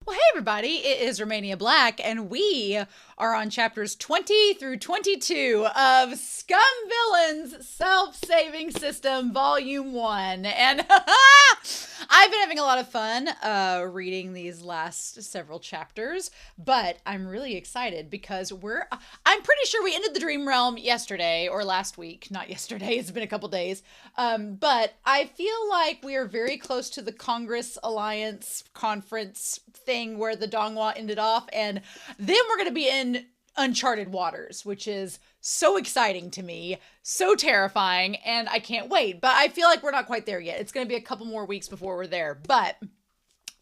Well, hey everybody, it is Romania Black, and we are on chapters 20 through 22 of Scum Villains Self-Saving System Volume 1. And I've been having a lot of fun reading these last several chapters, but I'm really excited because I'm pretty sure we ended the Dream Realm yesterday or last week. Not yesterday, it's been a couple days. But I feel like we are very close to the Congress Alliance conference thing where the Donghua ended off, and then we're going to be in uncharted waters, which is so exciting to me, so terrifying, and I can't wait. But I feel like we're not quite there yet. It's going to be a couple more weeks before we're there, but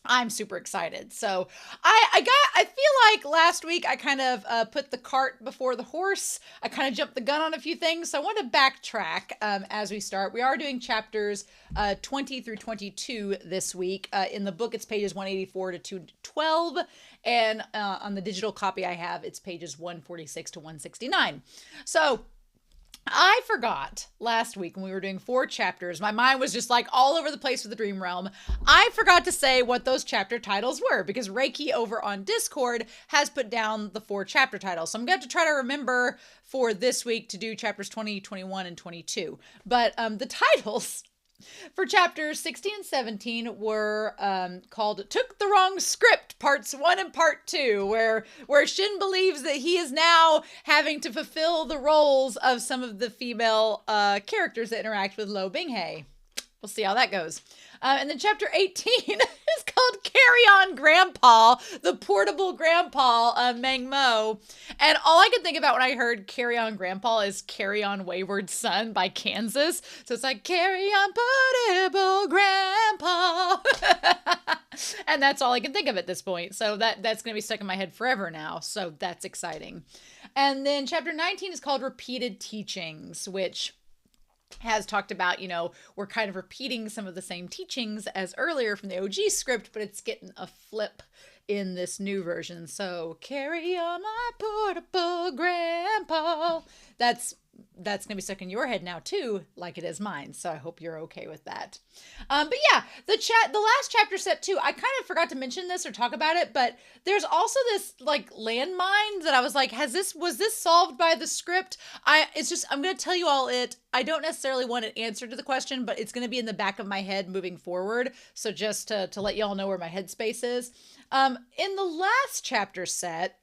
I'm super excited. So I feel like last week I kind of put the cart before the horse. I kind of jumped the gun on a few things. So I want to backtrack as we start. We are doing chapters 20 through 22 this week. In the book, it's pages 184 to 212. And on the digital copy I have, it's pages 146 to 169. So I forgot last week when we were doing 4 chapters, my mind was just like all over the place with the Dream Realm. I forgot to say what those chapter titles were because Reiki over on Discord has put down the 4 chapter titles. So I'm going to have to try to remember for this week to do chapters 20, 21, and 22. But the titles for chapters 16 and 17 were called Took the Wrong Script, Parts 1 and Part 2, where Shen believes that he is now having to fulfill the roles of some of the female characters that interact with Luo Binghe. We'll see how that goes. And then chapter 18 is called Carry On Grandpa, the portable grandpa, Meng Mo. And all I could think about when I heard Carry On Grandpa is Carry On Wayward Son by Kansas. So it's like, Carry On Portable Grandpa. And that's all I can think of at this point. So that's going to be stuck in my head forever now. So that's exciting. And then chapter 19 is called Repeated Teachings, which has talked about, we're kind of repeating some of the same teachings as earlier from the OG script, but it's getting a flip in this new version. So, carry on my portable grandpa. That's going to be stuck in your head now too, like it is mine. So I hope you're okay with that. But yeah, the last chapter set too, I kind of forgot to mention this or talk about it, but there's also this like landmine that I was like, was this solved by the script? I'm going to tell you all I don't necessarily want an answer to the question, but it's going to be in the back of my head moving forward. So just to let y'all know where my headspace is. In the last chapter set,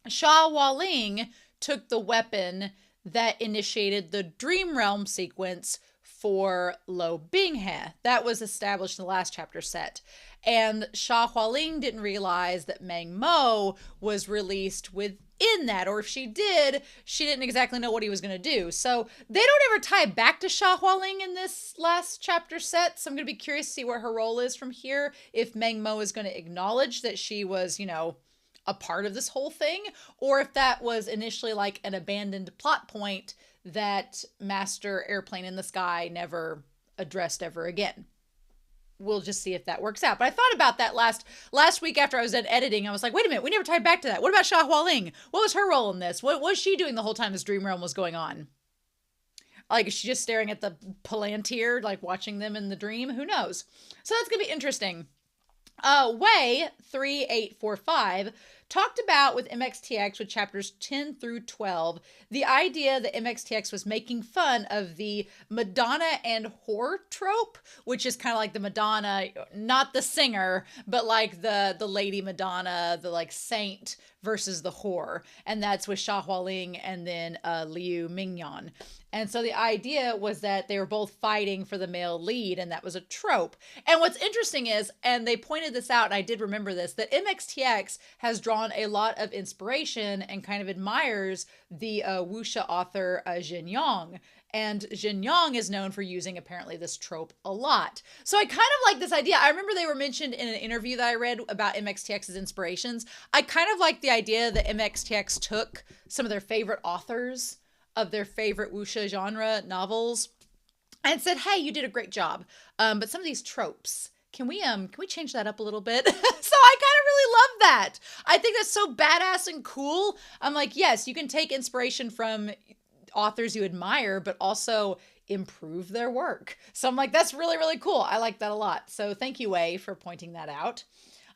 Sha Hualing took the weapon that initiated the Dream Realm sequence for Luo Binghe. That was established in the last chapter set. And Sha Hualing didn't realize that Meng Mo was released within that, or if she did, she didn't exactly know what he was going to do. So they don't ever tie back to Sha Hualing in this last chapter set. So I'm going to be curious to see where her role is from here. If Meng Mo is going to acknowledge that she was, a part of this whole thing, or if that was initially like an abandoned plot point that Master Airplane in the Sky never addressed ever again. We'll just see if that works out. But I thought about that last week after I was done editing. I was like, wait a minute, we never tied back to that. What about Sha Hualing? What was her role in this? What was she doing the whole time this Dream Realm was going on? Like, is she just staring at the Palantir, like watching them in the dream? Who knows? So that's going to be interesting. Way 3845 talked about with MXTX with chapters 10 through 12, the idea that MXTX was making fun of the Madonna and whore trope, which is kind of like the Madonna, not the singer, but like the Lady Madonna, the like saint versus the whore. And that's with Sha Hualing and then Liu Mingyan. And so the idea was that they were both fighting for the male lead, and that was a trope. And what's interesting is, and they pointed this out, and I did remember this, that MXTX has drawn a lot of inspiration and kind of admires the wuxia author Jin Yang. And Jin Yang is known for using apparently this trope a lot. So I kind of like this idea. I remember they were mentioned in an interview that I read about MXTX's inspirations. I kind of like the idea that MXTX took some of their favorite authors of their favorite wuxia genre novels and said, hey, you did a great job. But some of these tropes, can we change that up a little bit? So I kind of really love that. I think that's so badass and cool. I'm like, yes, you can take inspiration from authors you admire, but also improve their work. So I'm like, that's really, really cool. I like that a lot. So thank you, Wei, for pointing that out.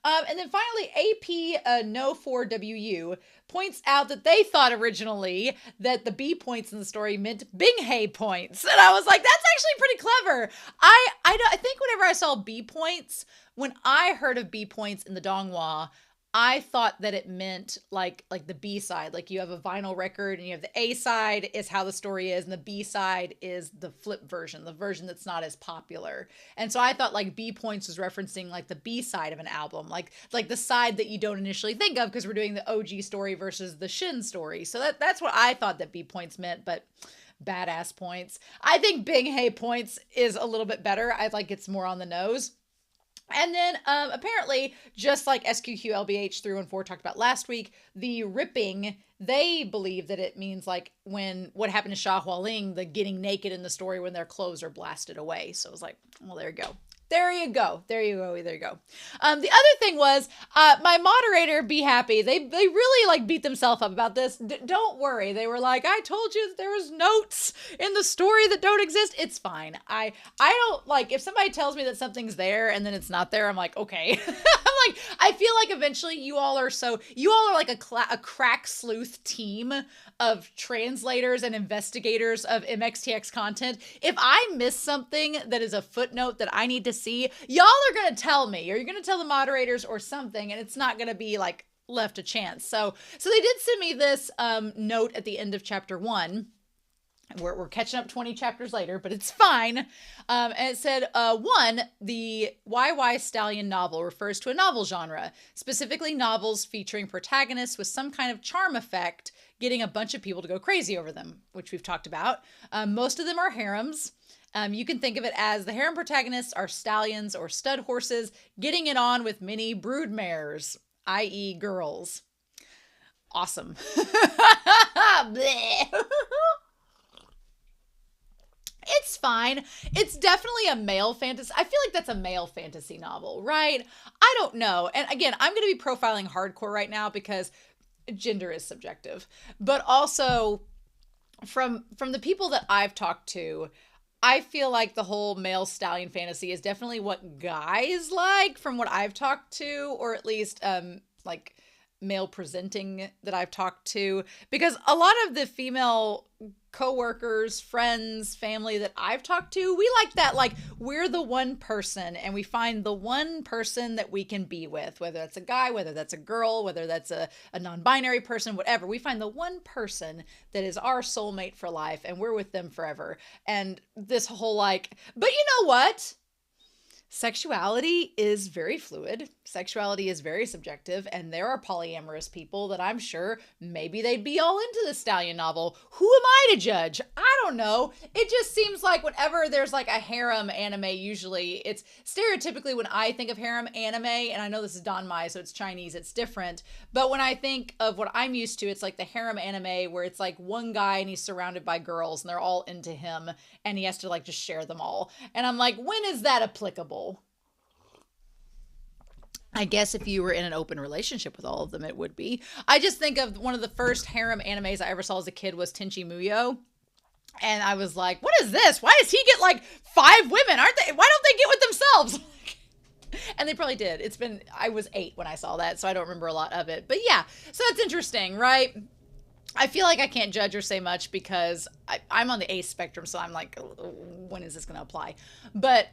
And then finally, AP No4WU points out that they thought originally that the B points in the story meant Binghe points. And I was like, that's actually pretty clever. I think whenever I saw B points, when I heard of B points in the Donghua, I thought that it meant like the B side, like you have a vinyl record and you have the A side is how the story is, and the B side is the flip version, the version that's not as popular. And so I thought like B points was referencing like the B side of an album, like the side that you don't initially think of because we're doing the OG story versus the Shin story. So that's what I thought that B points meant, but badass points. I think Binghe points is a little bit better. I like it's more on the nose. And then apparently, just like SQQLBH 314 talked about last week, the ripping, they believe that it means like when what happened to Xia Hualing, the getting naked in the story when their clothes are blasted away. So it was like, well, there you go. There you go. There you go. There you go. The other thing was, my moderator, Be Happy, they really like beat themselves up about this. Don't worry. They were like, I told you that there was notes in the story that don't exist. It's fine. I don't like, if somebody tells me that something's there and then it's not there, I'm like, okay. I'm like, I feel like eventually you all are like a crack sleuth team of translators and investigators of MXTX content. If I miss something that is a footnote that I need to see, y'all are going to tell me, or you're going to tell the moderators or something, and it's not going to be like left a chance. So they did send me this note at the end of chapter 1. We're catching up 20 chapters later, but it's fine. And it said, 1, the YY Stallion novel refers to a novel genre, specifically novels featuring protagonists with some kind of charm effect, getting a bunch of people to go crazy over them, which we've talked about. Most of them are harems. You can think of it as the harem protagonists are stallions or stud horses getting it on with many brood mares, i.e. girls. Awesome. It's fine. It's definitely a male fantasy. I feel like that's a male fantasy novel, right? I don't know. And again, I'm going to be profiling hardcore right now because gender is subjective. But also from the people that I've talked to, I feel like the whole male stallion fantasy is definitely what guys like from what I've talked to, or at least like male presenting that I've talked to, because a lot of the female coworkers, friends, family that I've talked to, we like that, like we're the one person and we find the one person that we can be with, whether that's a guy, whether that's a girl, whether that's a non-binary person, whatever. We find the one person that is our soulmate for life and we're with them forever. And this whole like, but you know what? Sexuality is very fluid. Sexuality is very subjective, and there are polyamorous people that I'm sure maybe they'd be all into the stallion novel. Who am I to judge? I don't know. It just seems like whenever there's like a harem anime, usually it's stereotypically when I think of harem anime, and I know this is Danmai, so it's Chinese, it's different, but when I think of what I'm used to, it's like the harem anime where it's like one guy and he's surrounded by girls and they're all into him and he has to like just share them all. And I'm like, when is that applicable? I guess if you were in an open relationship with all of them, it would be. I just think of one of the first harem animes I ever saw as a kid was Tenchi Muyo. And I was like, what is this? Why does he get like 5 women? Why don't they get with themselves? And they probably did. I was 8 when I saw that, so I don't remember a lot of it. But yeah, so it's interesting, right? I feel like I can't judge or say much because I'm on the ace spectrum, so I'm like, when is this going to apply? But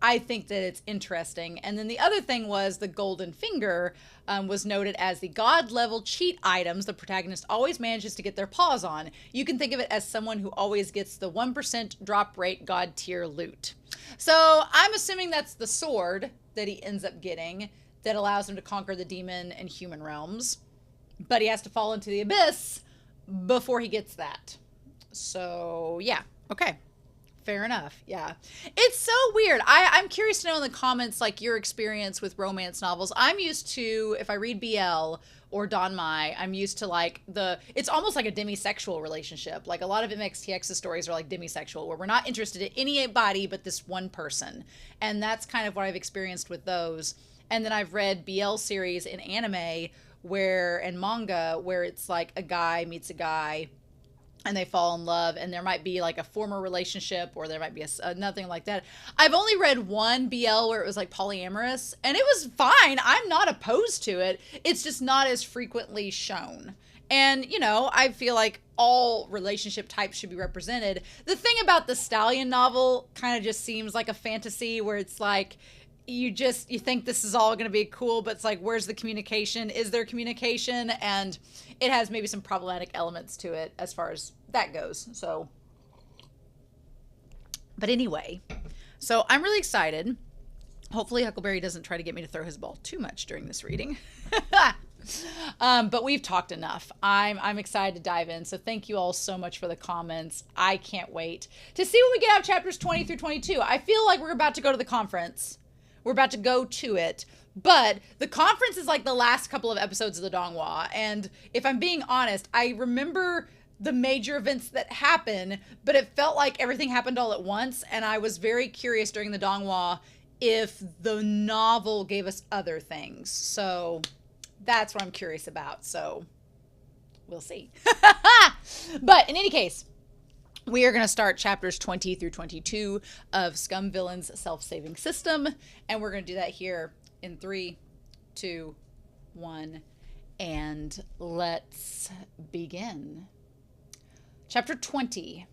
I think that it's interesting. And then the other thing was the golden finger was noted as the god level cheat items the protagonist always manages to get their paws on. You can think of it as someone who always gets the 1% drop rate god tier loot. So I'm assuming that's the sword that he ends up getting that allows him to conquer the demon and human realms. But he has to fall into the abyss before he gets that. So yeah, okay. Fair enough. Yeah. It's so weird. I'm curious to know in the comments, like your experience with romance novels. I'm used to, if I read BL or Danmai, I'm used to like it's almost like a demisexual relationship. Like a lot of MXTX's stories are like demisexual, where we're not interested in anybody but this one person. And that's kind of what I've experienced with those. And then I've read BL series in anime and manga where it's like a guy meets a guy and they fall in love, and there might be like a former relationship, or there might be nothing like that. I've only read one BL where it was like polyamorous, and it was fine. I'm not opposed to it. It's just not as frequently shown. And, you know, I feel like all relationship types should be represented. The thing about the Stallion novel kind of just seems like a fantasy where it's like, you think this is all going to be cool, but it's like, where's the communication? Is there communication? And it has maybe some problematic elements to it as far as that goes. So, but anyway, so I'm really excited. Hopefully Huckleberry doesn't try to get me to throw his ball too much during this reading. But we've talked enough. I'm excited to dive in. So thank you all so much for the comments. I can't wait to see what we get out of chapters 20 through 22. I feel like we're about to go to the conference. We're about to go to it, but the conference is like the last couple of episodes of the Donghua. And if I'm being honest, I remember the major events that happen, but it felt like everything happened all at once. And I was very curious during the Donghua if the novel gave us other things. So that's what I'm curious about. So we'll see. But in any case, we are going to start chapters 20 through 22 of Scum Villain's Self-Saving System. And we're going to do that here in 3, 2, 1. And let's begin. Chapter 20.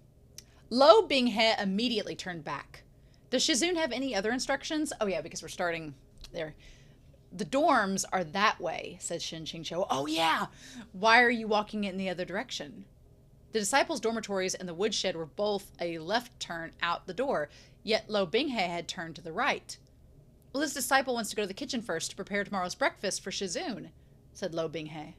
Luo Binghe immediately turned back. Does Shizun have any other instructions? Oh yeah, because we're starting there. The dorms are that way, says Shen QingQiu. Oh yeah! Why are you walking in the other direction? The disciples' dormitories and the woodshed were both a left turn out the door, yet Luo Binghe had turned to the right. Well, this disciple wants to go to the kitchen first to prepare tomorrow's breakfast for Shizun, said Luo Binghe.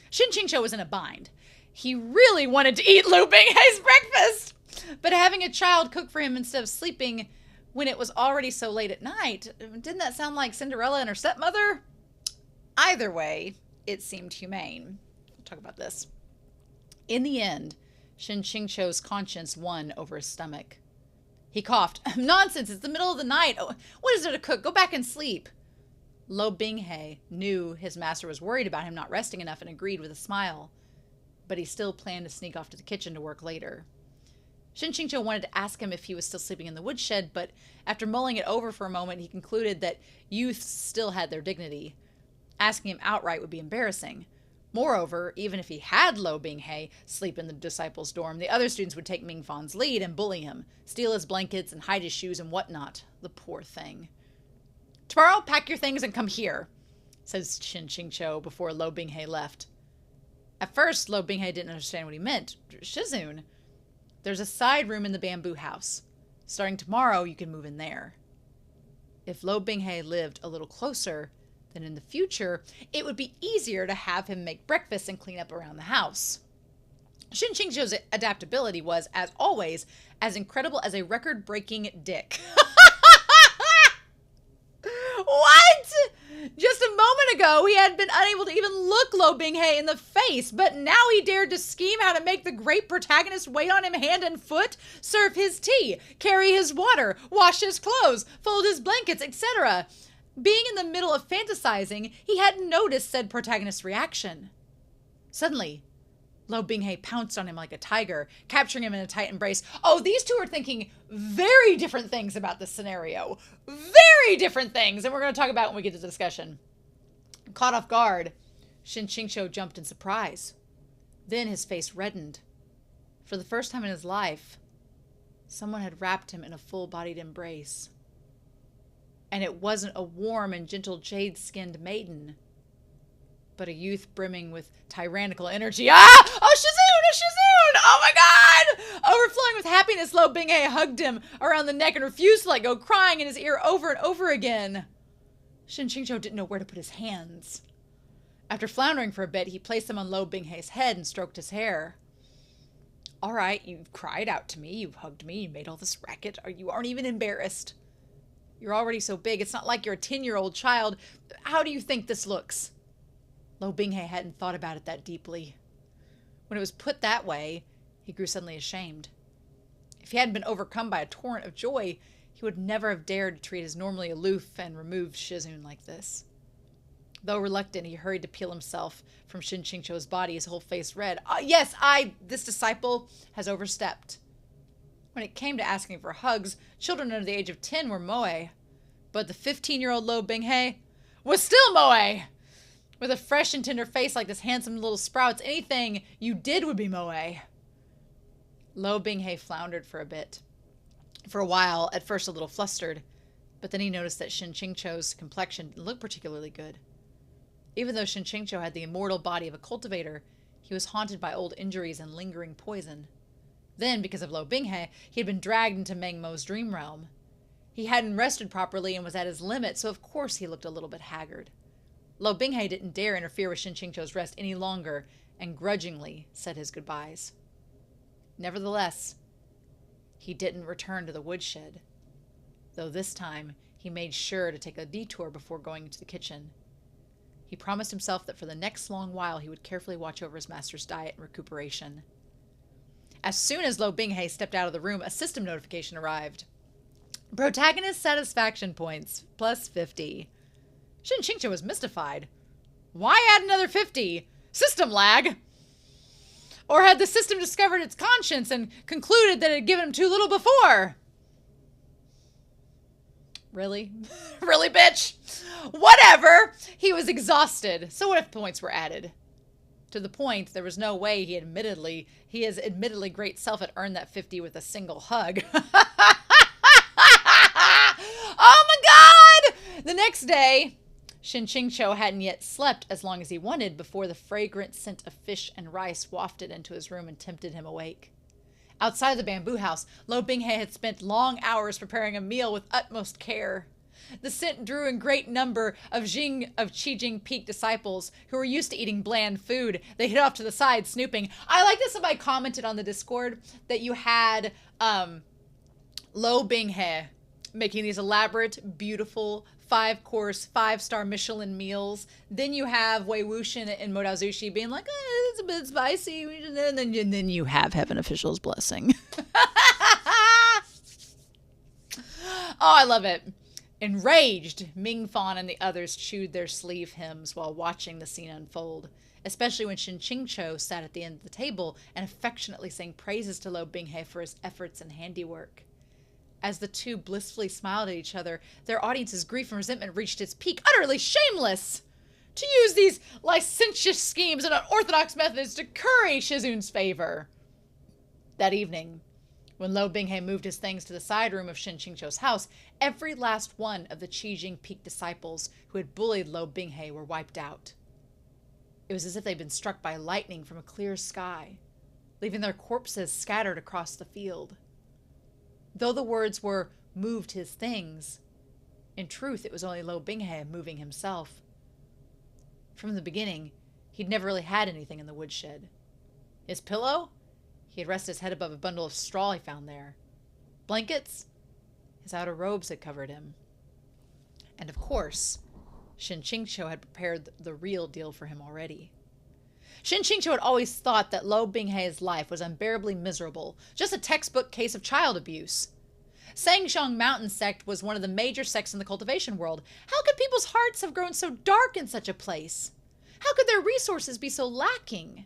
Shen QingQiu was in a bind. He really wanted to eat Luo Binghe's breakfast, but having a child cook for him instead of sleeping when it was already so late at night, didn't that sound like Cinderella and her stepmother? Either way, it seemed humane. We'll talk about this. In the end, Shen QingQiu's conscience won over his stomach. He coughed. Nonsense, it's the middle of the night. Oh, what is there to cook? Go back and sleep. Luo Binghe knew his master was worried about him not resting enough and agreed with a smile. But he still planned to sneak off to the kitchen to work later. Shen QingQiu wanted to ask him if he was still sleeping in the woodshed, but after mulling it over for a moment, he concluded that youths still had their dignity. Asking him outright would be embarrassing. Moreover, even if he had Luo Binghe sleep in the disciples' dorm, the other students would take Ming Fan's lead and bully him, steal his blankets and hide his shoes and whatnot. The poor thing. Tomorrow, pack your things and come here, says Shen QingQiu before Luo Binghe left. At first, Luo Binghe didn't understand what he meant. Shizun, there's a side room in the bamboo house. Starting tomorrow, you can move in there. If Luo Binghe lived a little closer, then in the future, it would be easier to have him make breakfast and clean up around the house. Shen QingQiu's adaptability was, as always, as incredible as a record-breaking dick. What? Just a moment ago, he had been unable to even look Luo Binghe in the face, but now he dared to scheme how to make the great protagonist wait on him hand and foot, serve his tea, carry his water, wash his clothes, fold his blankets, etc. Being in the middle of fantasizing, he hadn't noticed said protagonist's reaction. Suddenly, Luo Binghe pounced on him like a tiger, capturing him in a tight embrace. Oh, these two are thinking very different things about this scenario. Very different things, and we're going to talk about when we get to the discussion. Caught off guard, Shen QingQiu jumped in surprise. Then his face reddened. For the first time in his life, someone had wrapped him in a full-bodied embrace. And it wasn't a warm and gentle jade-skinned maiden, but a youth brimming with tyrannical energy. Ah! Oh, Shizun! Oh my God! Overflowing with happiness, Luo Binghe hugged him around the neck and refused to let go, crying in his ear over and over again. Shen QingQiu didn't know where to put his hands. After floundering for a bit, he placed them on Luo Binghe's head and stroked his hair. All right, you've cried out to me, you've hugged me, you made all this racket. You aren't even embarrassed. You're already so big, it's not like you're a 10-year-old child. How do you think this looks? Luo Binghe hadn't thought about it that deeply. When it was put that way, he grew suddenly ashamed. If he hadn't been overcome by a torrent of joy, he would never have dared to treat his normally aloof and removed Shizun like this. Though reluctant, he hurried to peel himself from Shen QingQiu's body, his whole face red. This disciple has overstepped. When it came to asking for hugs, children under the age of 10 were moe. But the 15-year-old Luo Binghe was still moe. With a fresh and tender face like this handsome little sprout's, anything you did would be moe. Luo Binghe floundered for a bit. For a while, at first a little flustered, but then he noticed that Shen QingQiu's complexion didn't look particularly good. Even though Shen QingQiu had the immortal body of a cultivator, he was haunted by old injuries and lingering poison. Then, because of Luo Binghe, he had been dragged into Meng Mo's dream realm. He hadn't rested properly and was at his limit, so of course he looked a little bit haggard. Luo Binghe didn't dare interfere with Shen QingQiu's rest any longer and grudgingly said his goodbyes. Nevertheless, he didn't return to the woodshed, though this time he made sure to take a detour before going into the kitchen. He promised himself that for the next long while he would carefully watch over his master's diet and recuperation. As soon as Luo Binghe stepped out of the room, a system notification arrived. Protagonist satisfaction points, plus 50. Shen QingQiu was mystified. Why add another 50? System lag? Or had the system discovered its conscience and concluded that it had given him too little before? Really? Really, bitch? Whatever! He was exhausted, so what if points were added? To the point, there was no way his admittedly great self had earned that 50 with a single hug. Oh my god! The next day, Shen QingQiu hadn't yet slept as long as he wanted before the fragrant scent of fish and rice wafted into his room and tempted him awake. Outside the bamboo house, Luo Binghe had spent long hours preparing a meal with utmost care. The scent drew in great number of Qing Jing peak disciples who were used to eating bland food. They hid off to the side, snooping. I like that somebody commented on the Discord that you had Luo Binghe making these elaborate, beautiful, 5-course, 5-star Michelin meals. Then you have Wei Wuxian and Modao Zushi being like, it's a bit spicy. And then you have Heaven Official's blessing. Oh, I love it. Enraged, Ming Fan and the others chewed their sleeve hymns while watching the scene unfold, especially when Shen QingQiu sat at the end of the table and affectionately sang praises to Luo Binghe for his efforts and handiwork. As the two blissfully smiled at each other, their audience's grief and resentment reached its peak. Utterly shameless! To use these licentious schemes and unorthodox methods to curry Shizun's favor. That evening, when Luo Binghe moved his things to the side room of Shen QingQiu's house, every last one of the Qing Jing peak disciples who had bullied Luo Binghe were wiped out. It was as if they'd been struck by lightning from a clear sky, leaving their corpses scattered across the field. Though the words were, moved his things, in truth it was only Luo Binghe moving himself. From the beginning, he'd never really had anything in the woodshed. His pillow? He had rested his head above a bundle of straw he found there. Blankets? His outer robes had covered him. And of course, Shen QingQiu had prepared the real deal for him already. Shen QingQiu had always thought that Luo Binghe's life was unbearably miserable, just a textbook case of child abuse. Sangxiang Mountain sect was one of the major sects in the cultivation world. How could people's hearts have grown so dark in such a place? How could their resources be so lacking?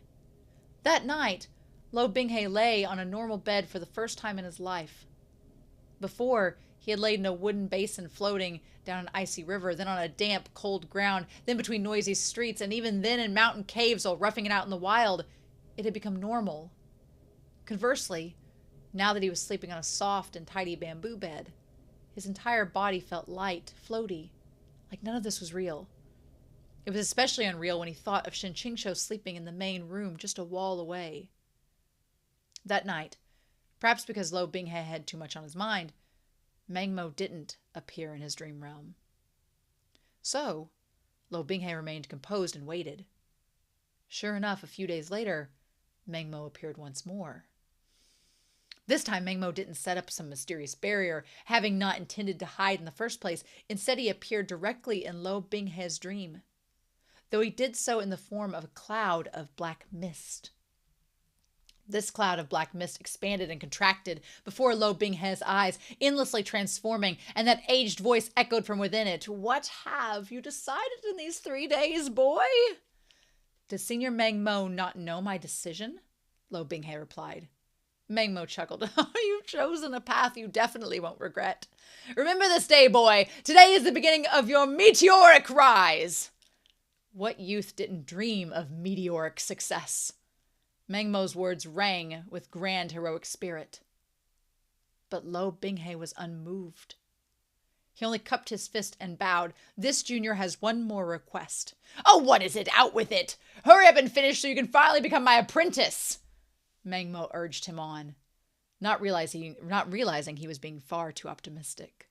That night, Luo Binghe lay on a normal bed for the first time in his life. Before, he had laid in a wooden basin floating down an icy river, then on a damp, cold ground, then between noisy streets, and even then in mountain caves while roughing it out in the wild. It had become normal. Conversely, now that he was sleeping on a soft and tidy bamboo bed, his entire body felt light, floaty, like none of this was real. It was especially unreal when he thought of Shen QingQiu sleeping in the main room just a wall away. That night, perhaps because Luo Binghe had too much on his mind, Meng Mo didn't appear in his dream realm. So, Luo Binghe remained composed and waited. Sure enough, a few days later, Meng Mo appeared once more. This time, Meng Mo didn't set up some mysterious barrier, having not intended to hide in the first place. Instead, he appeared directly in Luo Binghe's dream, though he did so in the form of a cloud of black mist. This cloud of black mist expanded and contracted before Luo Binghe's eyes, endlessly transforming, and that aged voice echoed from within it. What have you decided in these 3 days, boy? Does Senior Meng Mo not know my decision? Luo Binghe replied. Meng Mo chuckled. You've chosen a path you definitely won't regret. Remember this day, boy. Today is the beginning of your meteoric rise. What youth didn't dream of meteoric success? Meng Mo's words rang with grand heroic spirit. But Luo Binghe was unmoved. He only cupped his fist and bowed. This junior has one more request. Oh, what is it? Out with it! Hurry up and finish so you can finally become my apprentice! Meng Mo urged him on, not realizing he was being far too optimistic.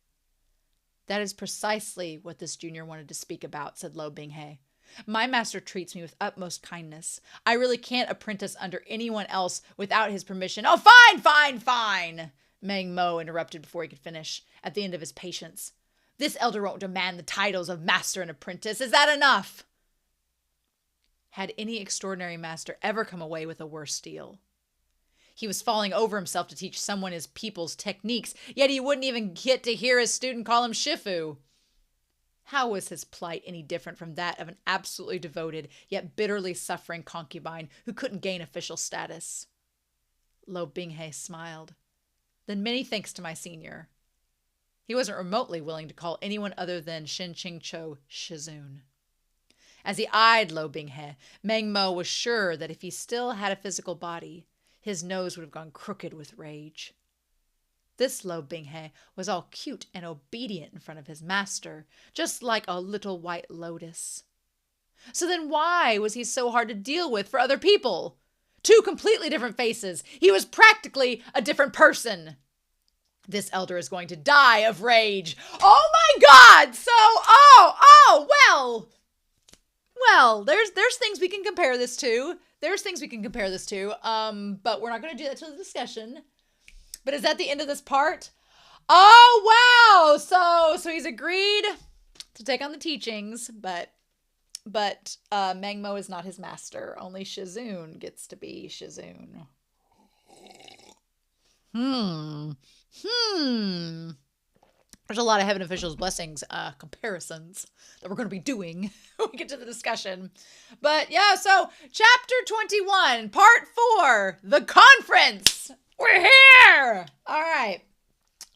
That is precisely what this junior wanted to speak about, said Luo Binghe. My master treats me with utmost kindness. I really can't apprentice under anyone else without his permission. Oh, fine! Meng Mo interrupted before he could finish, at the end of his patience. This elder won't demand the titles of master and apprentice. Is that enough? Had any extraordinary master ever come away with a worse deal? He was falling over himself to teach someone his people's techniques, yet he wouldn't even get to hear his student call him Shifu. How was his plight any different from that of an absolutely devoted, yet bitterly suffering concubine who couldn't gain official status? Luo Binghe smiled. Then many thanks to my senior. He wasn't remotely willing to call anyone other than Shen QingQiu Shizun. As he eyed Luo Binghe, Meng Mo was sure that if he still had a physical body, his nose would have gone crooked with rage. This Luo Binghe was all cute and obedient in front of his master, just like a little white lotus. So then why was he so hard to deal with for other people? 2 completely different faces. He was practically a different person. This elder is going to die of rage. Oh my God! Well, there's things we can compare this to. But we're not going to do that till the discussion. But is that the end of this part? Oh, wow! So he's agreed to take on the teachings, but Meng Mo is not his master. Only Shizun gets to be Shizun. There's a lot of heaven officials' blessings comparisons that we're going to be doing when we get to the discussion. But yeah, so chapter 21, part 4, the conference. We're here. All right.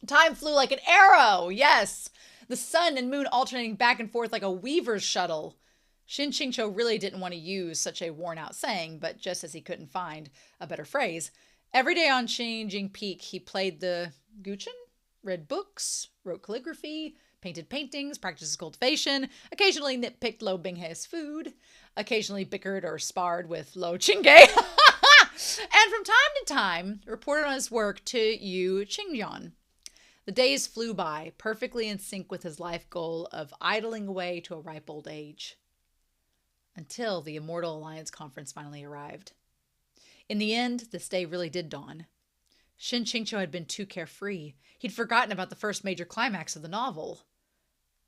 Time flew like an arrow. Yes. The sun and moon alternating back and forth like a weaver's shuttle. Shen QingQiu really didn't want to use such a worn-out saying, but just as he couldn't find a better phrase, every day on Qing Jing Peak, he played the guqin, read books, wrote calligraphy, painted paintings, practiced cultivation, occasionally nitpicked Luo Binghe's food, occasionally bickered or sparred with Luo Qingge, and from time to time reported on his work to Yu Qingjian. The days flew by, perfectly in sync with his life goal of idling away to a ripe old age. Until the Immortal Alliance conference finally arrived. In the end, this day really did dawn. Shen QingQiu had been too carefree. He'd forgotten about the first major climax of the novel.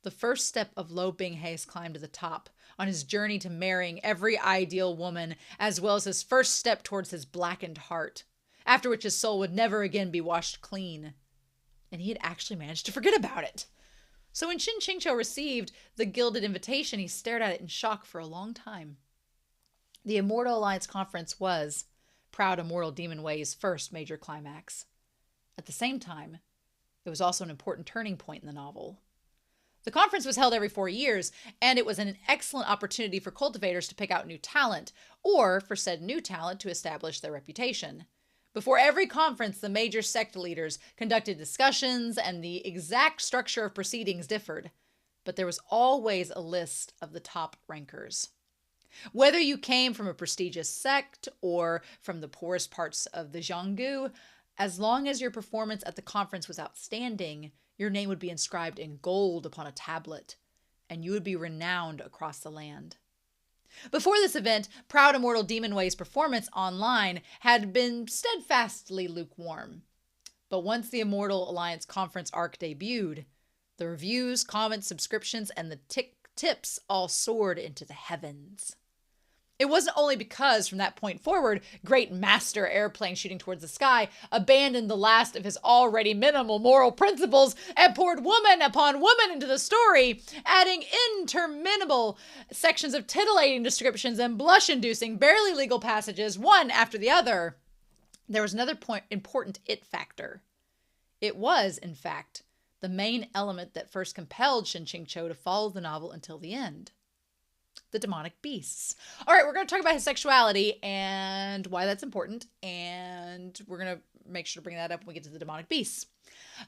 The first step of Luo Binghe's climb to the top, on his journey to marrying every ideal woman, as well as his first step towards his blackened heart, after which his soul would never again be washed clean. And he had actually managed to forget about it. So when Shen QingQiu received the gilded invitation, he stared at it in shock for a long time. The Immortal Alliance conference was Proud Immortal Demon Wei's first major climax. At the same time, it was also an important turning point in the novel. The conference was held every 4 years, and it was an excellent opportunity for cultivators to pick out new talent, or for said new talent to establish their reputation. Before every conference, the major sect leaders conducted discussions, and the exact structure of proceedings differed, but there was always a list of the top rankers. Whether you came from a prestigious sect or from the poorest parts of the Xionggu, as long as your performance at the conference was outstanding, your name would be inscribed in gold upon a tablet, and you would be renowned across the land. Before this event, Proud Immortal Demon Wei's performance online had been steadfastly lukewarm. But once the Immortal Alliance conference arc debuted, the reviews, comments, subscriptions, and the tips all soared into the heavens. It wasn't only because, from that point forward, Great Master Airplane Shooting Towards the Sky abandoned the last of his already minimal moral principles and poured woman upon woman into the story, adding interminable sections of titillating descriptions and blush-inducing, barely legal passages, one after the other. There was another important it factor. It was, in fact, the main element that first compelled Shen QingQiu to follow the novel until the end. The demonic beasts. All right, we're going to talk about his sexuality and why that's important, and we're going to make sure to bring that up when we get to the demonic beasts.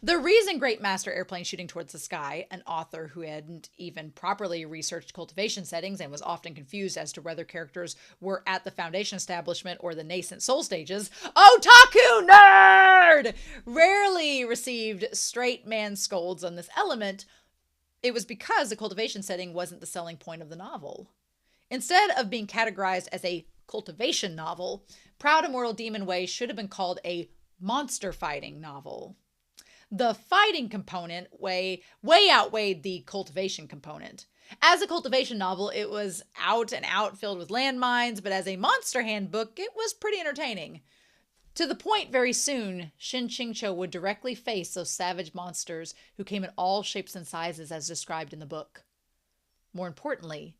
The reason Great Master Airplane Shooting Towards the Sky, an author who hadn't even properly researched cultivation settings and was often confused as to whether characters were at the foundation establishment or the nascent soul stages, otaku nerd, rarely received straight man scolds on this element. It was because the cultivation setting wasn't the selling point of the novel. Instead of being categorized as a cultivation novel, Proud Immortal Demon Way should have been called a monster fighting novel. The fighting component way outweighed the cultivation component. As a cultivation novel, it was out and out filled with landmines, but as a monster handbook, it was pretty entertaining. To the point, very soon, Shen QingQiu would directly face those savage monsters who came in all shapes and sizes as described in the book. More importantly,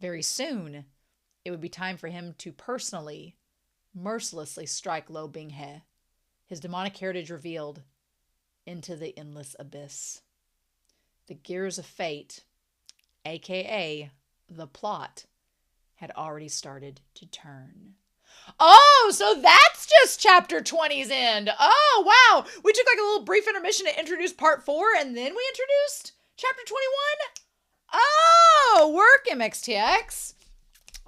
very soon, it would be time for him to personally, mercilessly strike Luo Binghe, his demonic heritage revealed, into the endless abyss. The gears of fate, aka the plot, had already started to turn. Oh, so that's just chapter 20's end. Oh, wow. We took like a little brief intermission to introduce part 4, and then we introduced chapter 21? Oh, work, MXTX.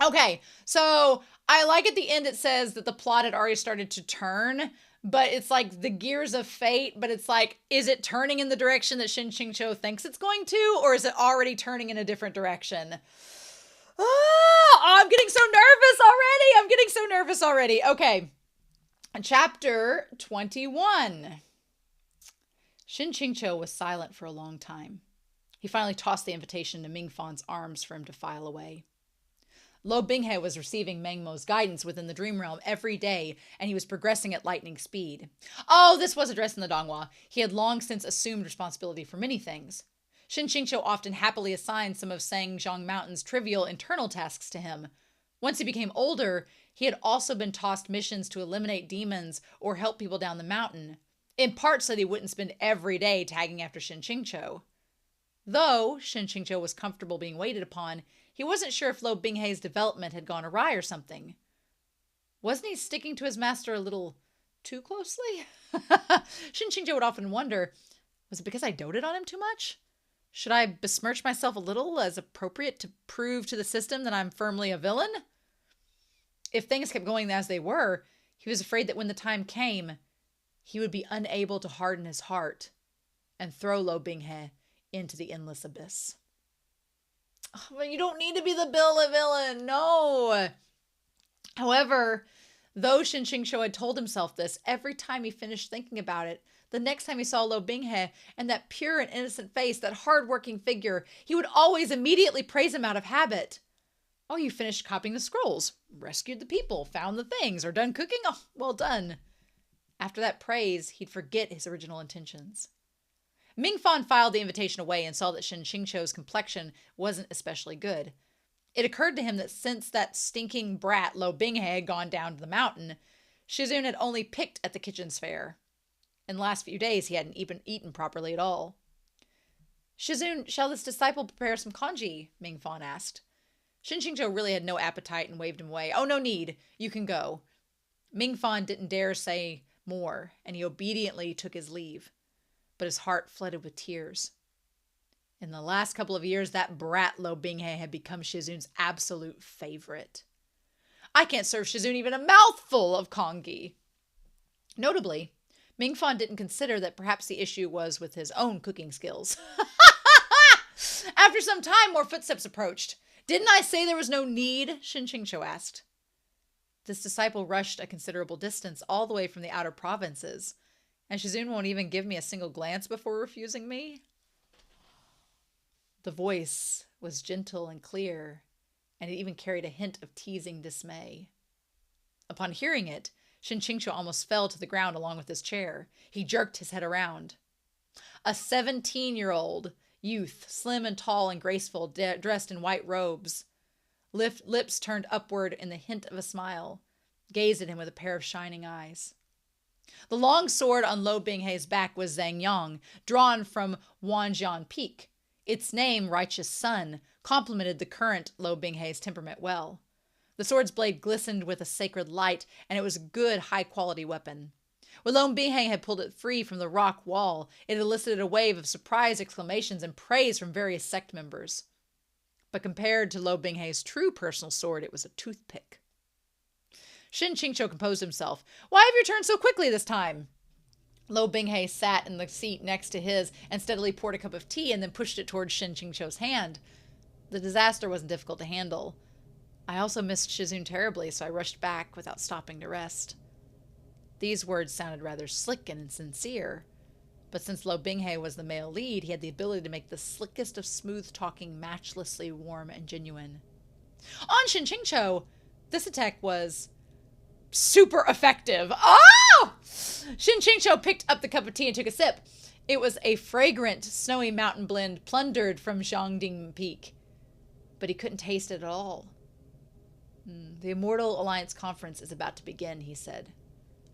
Okay, so I like at the end it says that the plot had already started to turn, but it's like the gears of fate, but it's like, is it turning in the direction that Shen QingQiu thinks it's going to, or is it already turning in a different direction? Oh, I'm getting so nervous already. Okay. Chapter 21. Shen QingQiu was silent for a long time. He finally tossed the invitation to Ming Fan's arms for him to file away. Luo Binghe was receiving Meng Mo's guidance within the dream realm every day, and he was progressing at lightning speed. Oh, this was addressed in the Donghua. He had long since assumed responsibility for many things. Shen QingQiu often happily assigned some of Sangzhong Mountain's trivial internal tasks to him. Once he became older, he had also been tossed missions to eliminate demons or help people down the mountain, in part so that he wouldn't spend every day tagging after Shen QingQiu. Though Shen QingQiu was comfortable being waited upon, he wasn't sure if Luo Binghe's development had gone awry or something. Wasn't he sticking to his master a little too closely? Shen QingQiu would often wonder, was it because I doted on him too much? Should I besmirch myself a little as appropriate to prove to the system that I'm firmly a villain? If things kept going as they were, he was afraid that when the time came, he would be unable to harden his heart and throw Luo Binghe into the endless abyss. Oh, but you don't need to be the villain, no. However, though Shen QingQiu had told himself this, every time he finished thinking about it, the next time he saw Luo Binghe and that pure and innocent face, that hard-working figure, he would always immediately praise him out of habit. Oh, you finished copying the scrolls, rescued the people, found the things, or done cooking? Oh, well done. After that praise, he'd forget his original intentions. Ming Fan filed the invitation away and saw that Shen QingQiu's complexion wasn't especially good. It occurred to him that since that stinking brat Luo Binghe had gone down to the mountain, Shizun had only picked at the kitchen's fare. In the last few days, he hadn't even eaten properly at all. Shizun, shall this disciple prepare some congee? Ming Fan asked. Shen QingQiu really had no appetite and waved him away. Oh, no need. You can go. Ming Fan didn't dare say more, and he obediently took his leave. But his heart flooded with tears. In the last couple of years, that brat Luo Binghe had become Shizun's absolute favorite. I can't serve Shizun even a mouthful of congee. Notably, Ming Fan didn't consider that perhaps the issue was with his own cooking skills. After some time, more footsteps approached. Didn't I say there was no need? Shen QingQiu asked. This disciple rushed a considerable distance, all the way from the outer provinces, and Shizun won't even give me a single glance before refusing me? The voice was gentle and clear, and it even carried a hint of teasing dismay. Upon hearing it, Shen QingQiu almost fell to the ground along with his chair. He jerked his head around. A 17-year-old youth, slim and tall and graceful, dressed in white robes, lips turned upward in the hint of a smile, gazed at him with a pair of shining eyes. The long sword on Luo Binghe's back was Zhang Yang, drawn from Wanjian Peak. Its name, Righteous Sun, complemented the current Luo Binghe's temperament well. The sword's blade glistened with a sacred light, and it was a good, high-quality weapon. When Luo Binghe had pulled it free from the rock wall, it elicited a wave of surprised exclamations and praise from various sect members. But compared to Luo Binghe's true personal sword, it was a toothpick. Shen QingQiu composed himself. Why have you turned so quickly this time? Luo Binghe sat in the seat next to his and steadily poured a cup of tea and then pushed it towards Shen QingQiu's hand. The disaster wasn't difficult to handle. I also missed Shizun terribly, so I rushed back without stopping to rest. These words sounded rather slick and insincere, but since Luo Binghe was the male lead, he had the ability to make the slickest of smooth-talking matchlessly warm and genuine. On Shen QingQiu, this attack was super effective. Oh! Shen QingQiu picked up the cup of tea and took a sip. It was a fragrant, snowy mountain blend plundered from Jiangding Peak, but he couldn't taste it at all. The Immortal Alliance conference is about to begin, he said.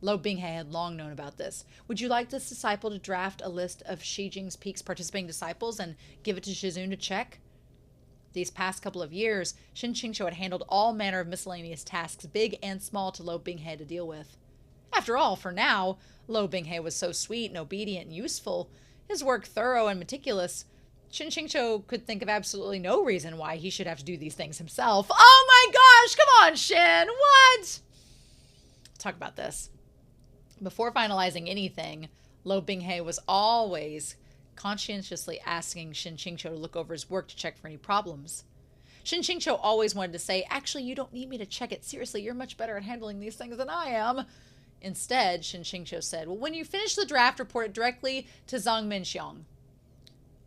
Luo Binghe had long known about this. Would you like this disciple to draft a list of Qing Jing's Peak's participating disciples and give it to Shizun to check? These past couple of years, Shen QingQiu had handled all manner of miscellaneous tasks, big and small, to Luo Binghe to deal with. After all, for now, Luo Binghe was so sweet and obedient and useful, his work thorough and meticulous, Shen QingQiu could think of absolutely no reason why he should have to do these things himself. Oh my gosh, come on, Shen, what? Let's talk about this. Before finalizing anything, Luo Binghe was always conscientiously asking Shen QingQiu to look over his work to check for any problems. Shen QingQiu always wanted to say, actually, you don't need me to check it. Seriously, you're much better at handling these things than I am. Instead, Shen QingQiu said, well, when you finish the draft, report it directly to Zhang Minxiang.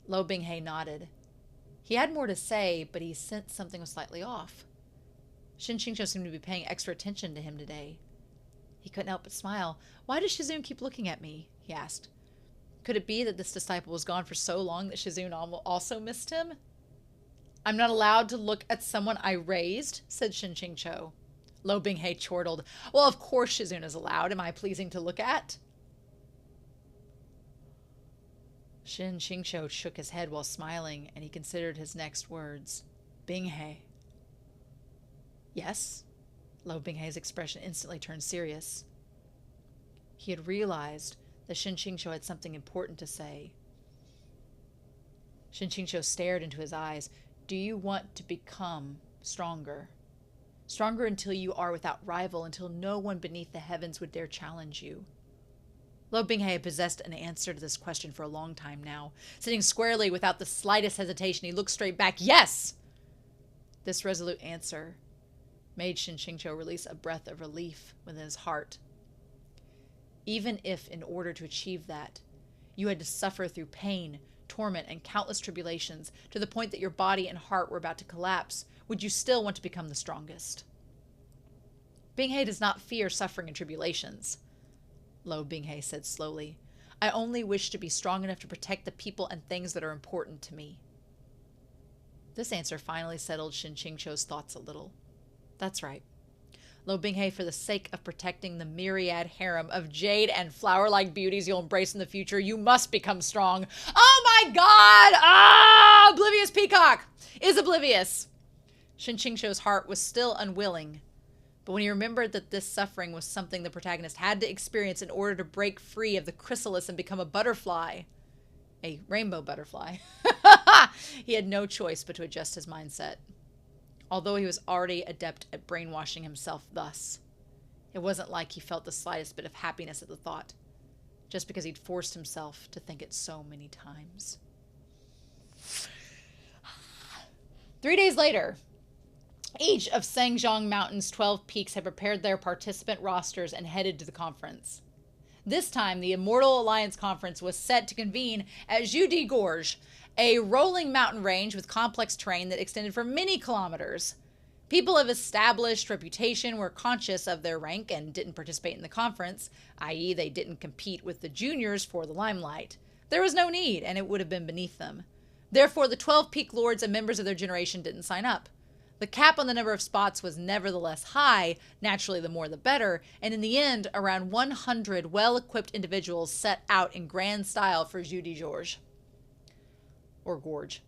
Luo Binghe nodded. He had more to say, but he sensed something was slightly off. Shen QingQiu seemed to be paying extra attention to him today. He couldn't help but smile. Why does Shizun keep looking at me? He asked. Could it be that this disciple was gone for so long that Shizun also missed him? I'm not allowed to look at someone I raised, said Shen QingQiu. Luo Binghe chortled. Well, of course Shizun is allowed. Am I pleasing to look at? Shen QingQiu shook his head while smiling, and he considered his next words. Binghe. Yes? Luo Binghe's expression instantly turned serious. He had realized that Shen QingQiu had something important to say. Shen QingQiu stared into his eyes. Do you want to become stronger? Stronger until you are without rival, until no one beneath the heavens would dare challenge you. Luo Binghe had possessed an answer to this question for a long time now. Sitting squarely without the slightest hesitation, he looked straight back. Yes! This resolute answer made Shen QingQiu release a breath of relief within his heart. Even if, in order to achieve that, you had to suffer through pain, torment, and countless tribulations to the point that your body and heart were about to collapse, would you still want to become the strongest? Binghe does not fear suffering and tribulations, Luo Binghe said slowly. I only wish to be strong enough to protect the people and things that are important to me. This answer finally settled Shen QingQiu's thoughts a little. That's right. Luo Binghe, for the sake of protecting the myriad harem of jade and flower-like beauties you'll embrace in the future, you must become strong. Oh my god! Ah! Oblivious Peacock is oblivious. Shen QingQiu's heart was still unwilling, but when he remembered that this suffering was something the protagonist had to experience in order to break free of the chrysalis and become a butterfly, a rainbow butterfly, he had no choice but to adjust his mindset. Although he was already adept at brainwashing himself thus, it wasn't like he felt the slightest bit of happiness at the thought, just because he'd forced himself to think it so many times. 3 days later, each of Sangjiang Mountain's 12 peaks had prepared their participant rosters and headed to the conference. This time, the Immortal Alliance conference was set to convene at Judi Gorge, a rolling mountain range with complex terrain that extended for many kilometers. People of established reputation were conscious of their rank and didn't participate in the conference, i.e. they didn't compete with the juniors for the limelight. There was no need, and it would have been beneath them. Therefore, the 12 peak lords and members of their generation didn't sign up. The cap on the number of spots was nevertheless high, naturally the more the better, and in the end, around 100 well-equipped individuals set out in grand style for Jeu de Georges. Or Gorge.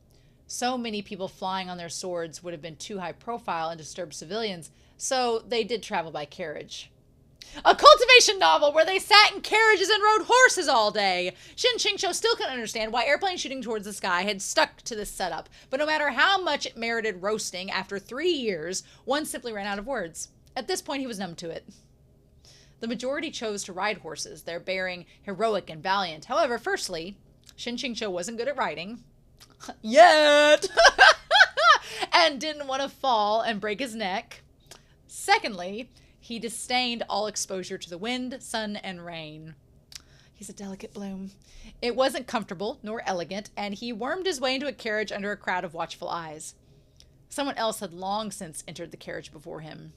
So many people flying on their swords would have been too high profile and disturbed civilians, so they did travel by carriage. A cultivation novel where they sat in carriages and rode horses all day. Shen QingQiu still couldn't understand why airplanes shooting towards the sky had stuck to this setup, but no matter how much it merited roasting, after 3 years, one simply ran out of words. At this point, he was numb to it. The majority chose to ride horses, their bearing heroic and valiant. However, firstly, Shen QingQiu wasn't good at riding. Yet! And didn't want to fall and break his neck. Secondly, he disdained all exposure to the wind, sun, and rain. He's a delicate bloom. It wasn't comfortable nor elegant, and he wormed his way into a carriage under a crowd of watchful eyes. Someone else had long since entered the carriage before him.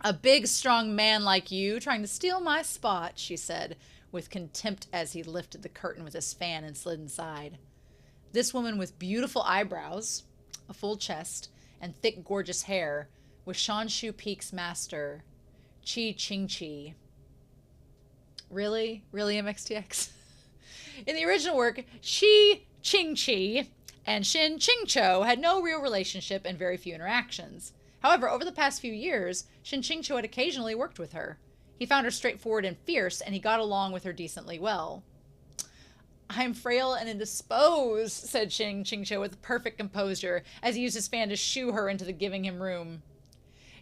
A big, strong man like you trying to steal my spot, she said, with contempt as he lifted the curtain with his fan and slid inside. This woman with beautiful eyebrows, a full chest, and thick, gorgeous hair was Shanshu Peak's master, Qing Jing. Really? Really, MXTX? In the original work, Qing Jing and Shen QingQiu had no real relationship and very few interactions. However, over the past few years, Shen QingQiu had occasionally worked with her. He found her straightforward and fierce, and he got along with her decently well. I'm frail and indisposed, said Shen QingQiu with perfect composure as he used his fan to shoo her into the giving him room.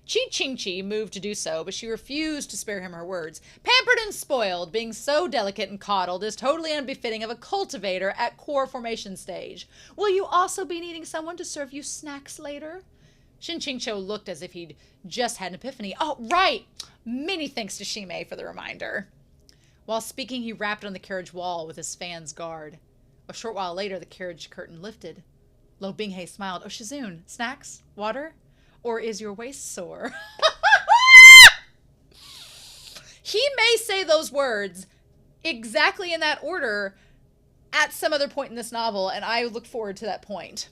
Qing Jing moved to do so, but she refused to spare him her words. Pampered and spoiled, being so delicate and coddled is totally unbefitting of a cultivator at core formation stage. Will you also be needing someone to serve you snacks later? Shen QingQiu looked as if he'd just had an epiphany. Oh, right! Many thanks to Shimei for the reminder. While speaking, he rapped on the carriage wall with his fan's guard. A short while later, the carriage curtain lifted. Luo Binghe smiled. Oh, Shizun, snacks? Water? Or is your waist sore? He may say those words exactly in that order at some other point in this novel, and I look forward to that point.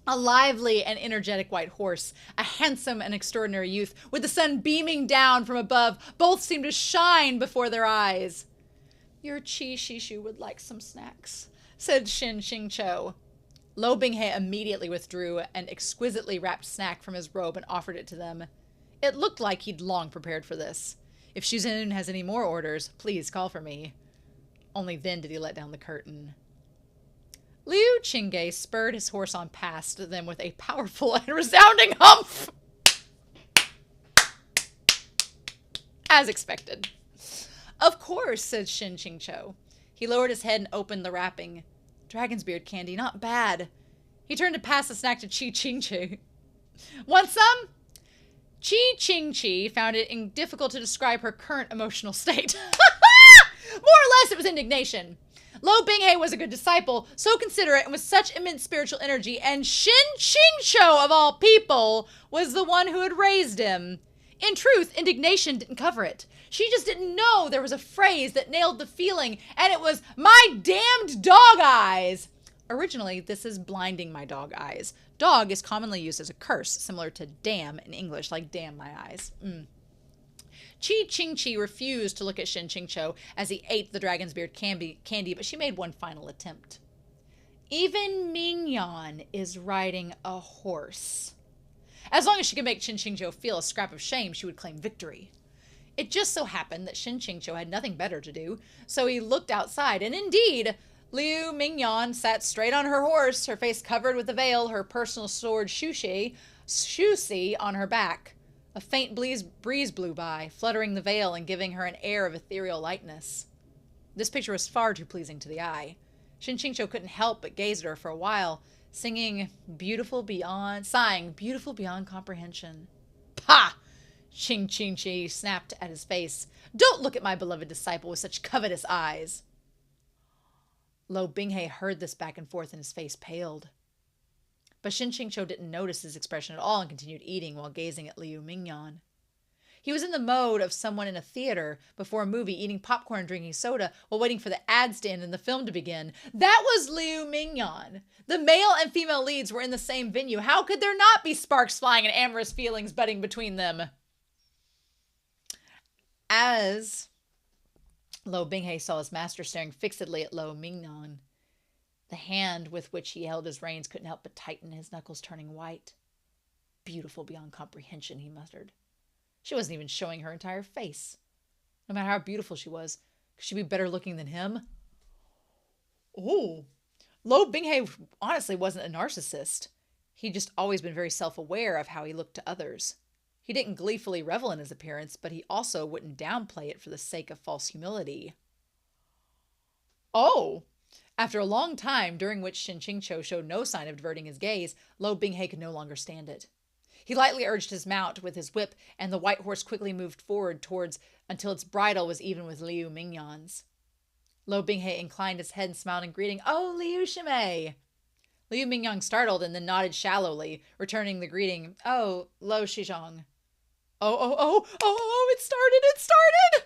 A lively and energetic white horse, a handsome and extraordinary youth, with the sun beaming down from above, both seemed to shine before their eyes. Your Qi Shishu would like some snacks, said Shen QingQiu. Luo Binghe immediately withdrew an exquisitely wrapped snack from his robe and offered it to them. It looked like he'd long prepared for this. If Shizun has any more orders, please call for me. Only then did he let down the curtain. Liu Qingge spurred his horse on past them with a powerful and resounding humph. As expected. Of course, said Shen QingQiu. He lowered his head and opened the wrapping. Dragon's beard candy, not bad. He turned to pass the snack to Qi Jing. Want some? Qi Jing found it difficult to describe her current emotional state. More or less, it was indignation. Luo Binghe was a good disciple, so considerate and with such immense spiritual energy, and Shen QingQiu, of all people, was the one who had raised him. In truth, indignation didn't cover it. She just didn't know there was a phrase that nailed the feeling, and it was, my damned dog eyes. Originally, this is blinding my dog eyes. Dog is commonly used as a curse, similar to damn in English, like damn my eyes. Qi Jing refused to look at Shen QingQiu as he ate the dragon's beard candy, but she made one final attempt. Even Mignon is riding a horse. As long as she could make Shen QingQiu feel a scrap of shame, she would claim victory. It just so happened that Shen QingQiu had nothing better to do, so he looked outside, and indeed, Liu Mignon sat straight on her horse, her face covered with a veil, her personal sword Shuxi on her back. A faint breeze blew by, fluttering the veil and giving her an air of ethereal lightness. This picture was far too pleasing to the eye. Shen QingQiu couldn't help but gaze at her for a while, sighing beautiful beyond comprehension. Pah! Qing Jing snapped at his face. Don't look at my beloved disciple with such covetous eyes. Luo Binghe heard this back and forth and his face paled. But Shen QingQiu didn't notice his expression at all and continued eating while gazing at Liu Mingyan. He was in the mode of someone in a theater before a movie, eating popcorn and drinking soda while waiting for the ad stand and the film to begin. That was Liu Mingyan. The male and female leads were in the same venue. How could there not be sparks flying and amorous feelings budding between them? As Luo Binghe saw his master staring fixedly at Luo Mingyan, the hand with which he held his reins couldn't help but tighten, his knuckles turning white. Beautiful beyond comprehension, he muttered. She wasn't even showing her entire face. No matter how beautiful she was, could she be better looking than him? Oh, Luo Binghe honestly wasn't a narcissist. He'd just always been very self-aware of how he looked to others. He didn't gleefully revel in his appearance, but he also wouldn't downplay it for the sake of false humility. Oh! After a long time, during which Shen QingQiu showed no sign of diverting his gaze, Luo Binghe could no longer stand it. He lightly urged his mount with his whip, and the white horse quickly moved forward until its bridle was even with Liu Mingyan's. Luo Binghe inclined his head and smiled in greeting. "Oh, Liu Shimei!" Liu Mingyan startled and then nodded shallowly, returning the greeting. "Oh, Luo Shizhong." Oh, it started!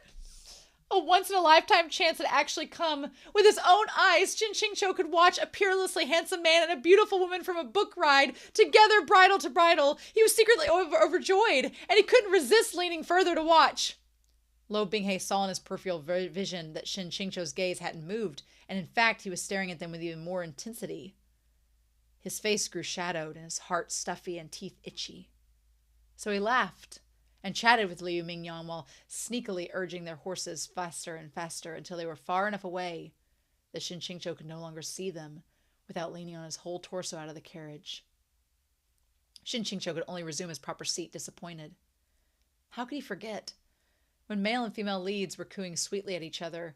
A once-in-a-lifetime chance had actually come. With his own eyes, Shen QingQiu could watch a peerlessly handsome man and a beautiful woman from a book ride, together bridle to bridle. He was secretly overjoyed, and he couldn't resist leaning further to watch. Luo Binghe saw in his peripheral vision that Shen QingQiu's gaze hadn't moved, and in fact he was staring at them with even more intensity. His face grew shadowed, and his heart stuffy and teeth itchy. So he laughed and chatted with Liu Mingyan while sneakily urging their horses faster and faster until they were far enough away that Shen QingQiu could no longer see them without leaning on his whole torso out of the carriage. Shen QingQiu could only resume his proper seat, disappointed. How could he forget? When male and female leads were cooing sweetly at each other,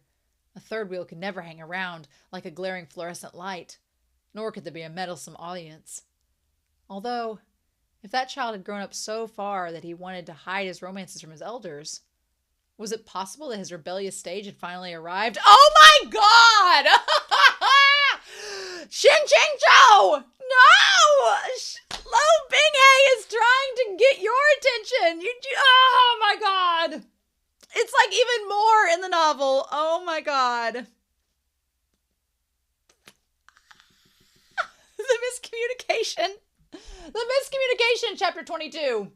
a third wheel could never hang around like a glaring fluorescent light, nor could there be a meddlesome audience. Although, if that child had grown up so far that he wanted to hide his romances from his elders, was it possible that his rebellious stage had finally arrived? Oh my God! Shen QingQiu! No! Luo Binghe is trying to get your attention. Oh my God! It's like even more in the novel. Oh my God. The miscommunication. The miscommunication, chapter 22.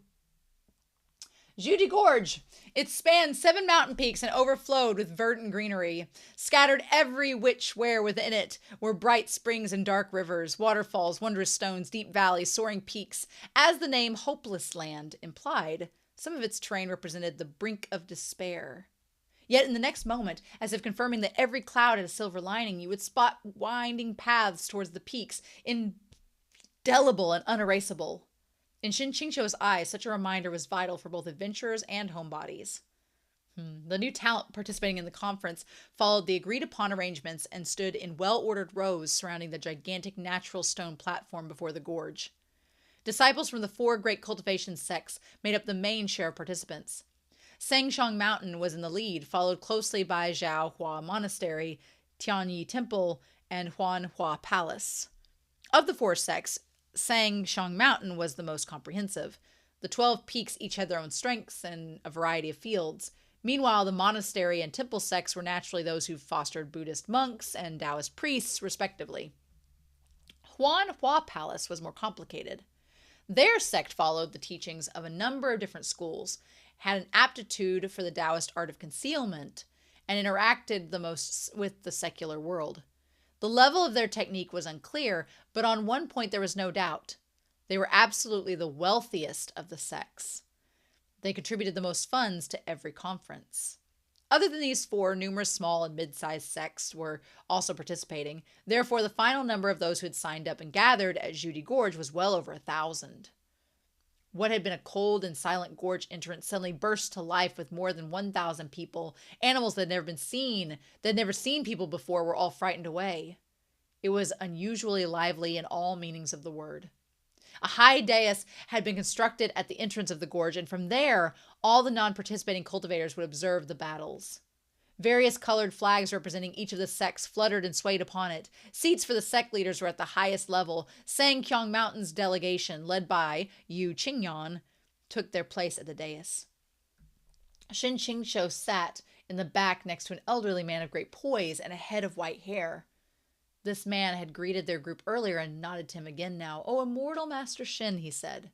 Judy Gorge. It spanned 7 mountain peaks and overflowed with verdant greenery. Scattered every which where within it were bright springs and dark rivers, waterfalls, wondrous stones, deep valleys, soaring peaks. As the name Hopeless Land implied, some of its terrain represented the brink of despair. Yet in the next moment, as if confirming that every cloud had a silver lining, you would spot winding paths towards the peaks, indelible and unerasable. In Shen QingQiu's eyes, such a reminder was vital for both adventurers and homebodies. The new talent participating in the conference followed the agreed-upon arrangements and stood in well-ordered rows surrounding the gigantic natural stone platform before the gorge. Disciples from the 4 great cultivation sects made up the main share of participants. Sangshang Mountain was in the lead, followed closely by Zhaohua Monastery, Tianyi Temple, and Huanhua Palace. Of the 4 sects, Sangshang Mountain was the most comprehensive. The 12 peaks each had their own strengths and a variety of fields. Meanwhile, the monastery and temple sects were naturally those who fostered Buddhist monks and Taoist priests, respectively. Huanhua Palace was more complicated. Their sect followed the teachings of a number of different schools, had an aptitude for the Taoist art of concealment, and interacted the most with the secular world. The level of their technique was unclear, but on one point there was no doubt. They were absolutely the wealthiest of the sects. They contributed the most funds to every conference. Other than these 4, numerous small and mid-sized sects were also participating. Therefore, the final number of those who had signed up and gathered at Judy Gorge was well over 1,000. What had been a cold and silent gorge entrance suddenly burst to life with more than 1,000 people. Animals that had never seen people before, were all frightened away. It was unusually lively in all meanings of the word. A high dais had been constructed at the entrance of the gorge, and from there, all the non-participating cultivators would observe the battles. Various colored flags representing each of the sects fluttered and swayed upon it. Seats for the sect leaders were at the highest level. Sangkyong Mountain's delegation, led by Yu Qingyan, took their place at the dais. Shen QingQiu sat in the back next to an elderly man of great poise and a head of white hair. This man had greeted their group earlier and nodded to him again now. "Oh, immortal Master Shen," he said.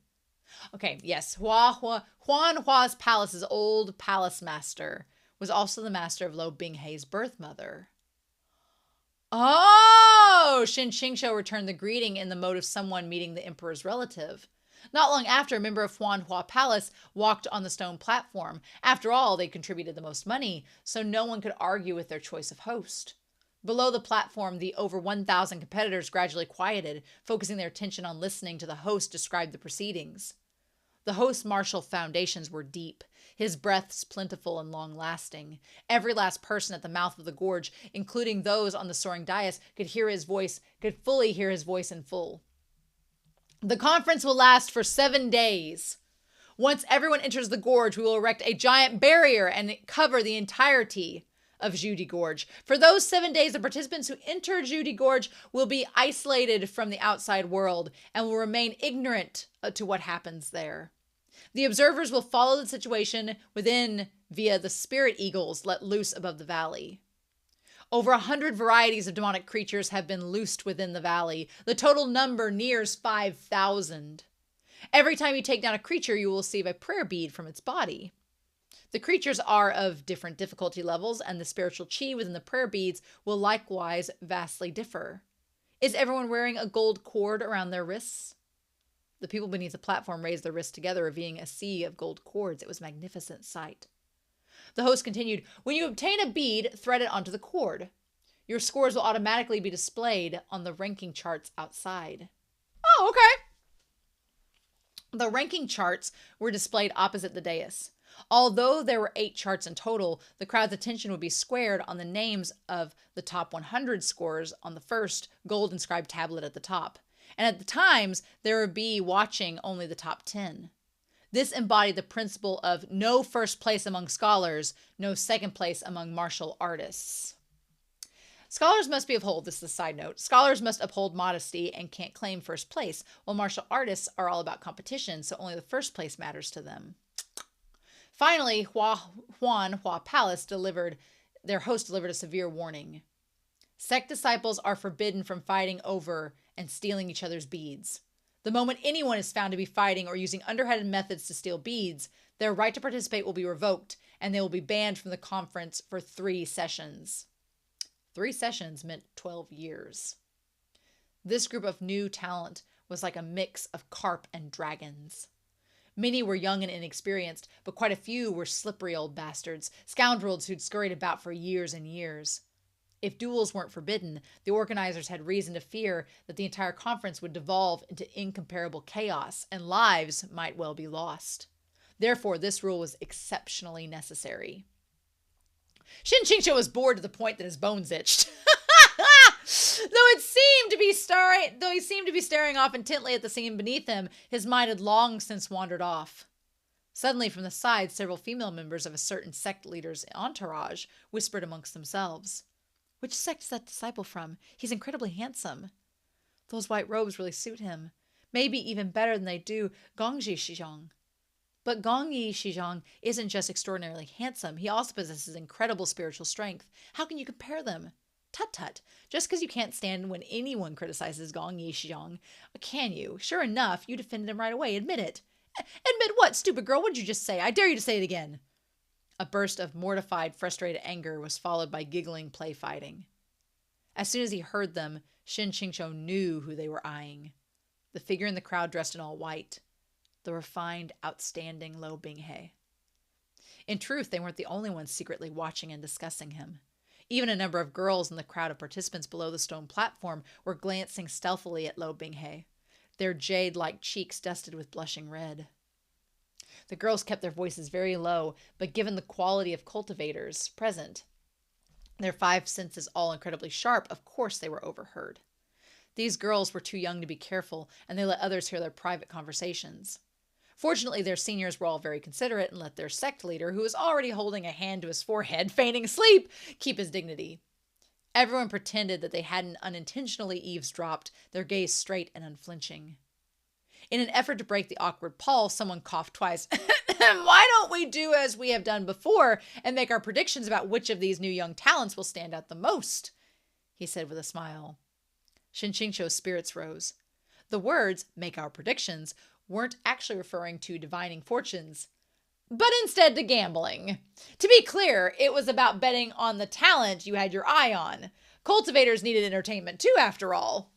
Okay, yes, Huan Hua's palace's old palace master was also the master of Luo Binghe's birth mother. Oh! Shen QingQiu returned the greeting in the mode of someone meeting the emperor's relative. Not long after, a member of Huan Hua Palace walked on the stone platform. After all, they contributed the most money, so no one could argue with their choice of host. Below the platform, the over 1,000 competitors gradually quieted, focusing their attention on listening to the host describe the proceedings. The host's martial foundations were deep, his breaths plentiful and long-lasting. Every last person at the mouth of the gorge, including those on the soaring dais, could fully hear his voice in full. "The conference will last for 7 days. Once everyone enters the gorge, we will erect a giant barrier and cover the entirety of Judi Gorge. For those 7 days, the participants who enter Judi Gorge will be isolated from the outside world and will remain ignorant to what happens there. The observers will follow the situation within via the spirit eagles let loose above the valley. Over 100 varieties of demonic creatures have been loosed within the valley. The total number nears 5,000. Every time you take down a creature, you will receive a prayer bead from its body. The creatures are of different difficulty levels, and the spiritual chi within the prayer beads will likewise vastly differ. Is everyone wearing a gold cord around their wrists?" The people beneath the platform raised their wrists together, revealing a sea of gold cords. It was a magnificent sight. The host continued, "When you obtain a bead, thread it onto the cord. Your scores will automatically be displayed on the ranking charts outside." Oh, okay. The ranking charts were displayed opposite the dais. Although there were 8 charts in total, the crowd's attention would be squared on the names of the top 100 scorers on the first gold-inscribed tablet at the top. And at the times, there would be watching only the top 10. This embodied the principle of no first place among scholars, no second place among martial artists. Scholars must this is a side note, scholars must uphold modesty and can't claim first place, while martial artists are all about competition, so only the first place matters to them. Finally, Huan Hua Palace their host delivered a severe warning. Sect disciples are forbidden from fighting over and stealing each other's beads. The moment anyone is found to be fighting or using underhanded methods to steal beads, their right to participate will be revoked, and they will be banned from the conference for 3 sessions. 3 sessions meant 12 years. This group of new talent was like a mix of carp and dragons. Many were young and inexperienced, but quite a few were slippery old bastards, scoundrels who'd scurried about for years and years. If duels weren't forbidden, the organizers had reason to fear that the entire conference would devolve into incomparable chaos, and lives might well be lost. Therefore, this rule was exceptionally necessary. Shen QingQiu was bored to the point that his bones itched. Though he seemed to be staring off intently at the scene beneath him, his mind had long since wandered off. Suddenly, from the side, several female members of a certain sect leader's entourage whispered amongst themselves. "Which sect is that disciple from? He's incredibly handsome. Those white robes really suit him. Maybe even better than they do Gongji Shizhong. But Gongyi Shizhong isn't just extraordinarily handsome. He also possesses incredible spiritual strength. How can you compare them? Tut-tut. Just because you can't stand when anyone criticizes Gongyi Shizhong, can you? Sure enough, you defended him right away. Admit it." "Admit what, stupid girl? What did you just say? I dare you to say it again." A burst of mortified, frustrated anger was followed by giggling play fighting. As soon as he heard them, Shen QingQiu knew who they were eyeing. The figure in the crowd dressed in all white. The refined, outstanding Luo Binghe. In truth, they weren't the only ones secretly watching and discussing him. Even a number of girls in the crowd of participants below the stone platform were glancing stealthily at Luo Binghe, their jade-like cheeks dusted with blushing red. The girls kept their voices very low, but given the quality of cultivators present, their 5 senses all incredibly sharp, of course they were overheard. These girls were too young to be careful, and they let others hear their private conversations. Fortunately, their seniors were all very considerate and let their sect leader, who was already holding a hand to his forehead, feigning sleep, keep his dignity. Everyone pretended that they hadn't unintentionally eavesdropped, their gaze straight and unflinching. In an effort to break the awkward pause, someone coughed twice. Why don't we do as we have done before and make our predictions about which of these new young talents will stand out the most? He said with a smile. Shen QingQiu's spirits rose. The words, make our predictions, weren't actually referring to divining fortunes, but instead to gambling. To be clear, it was about betting on the talent you had your eye on. Cultivators needed entertainment too, after all.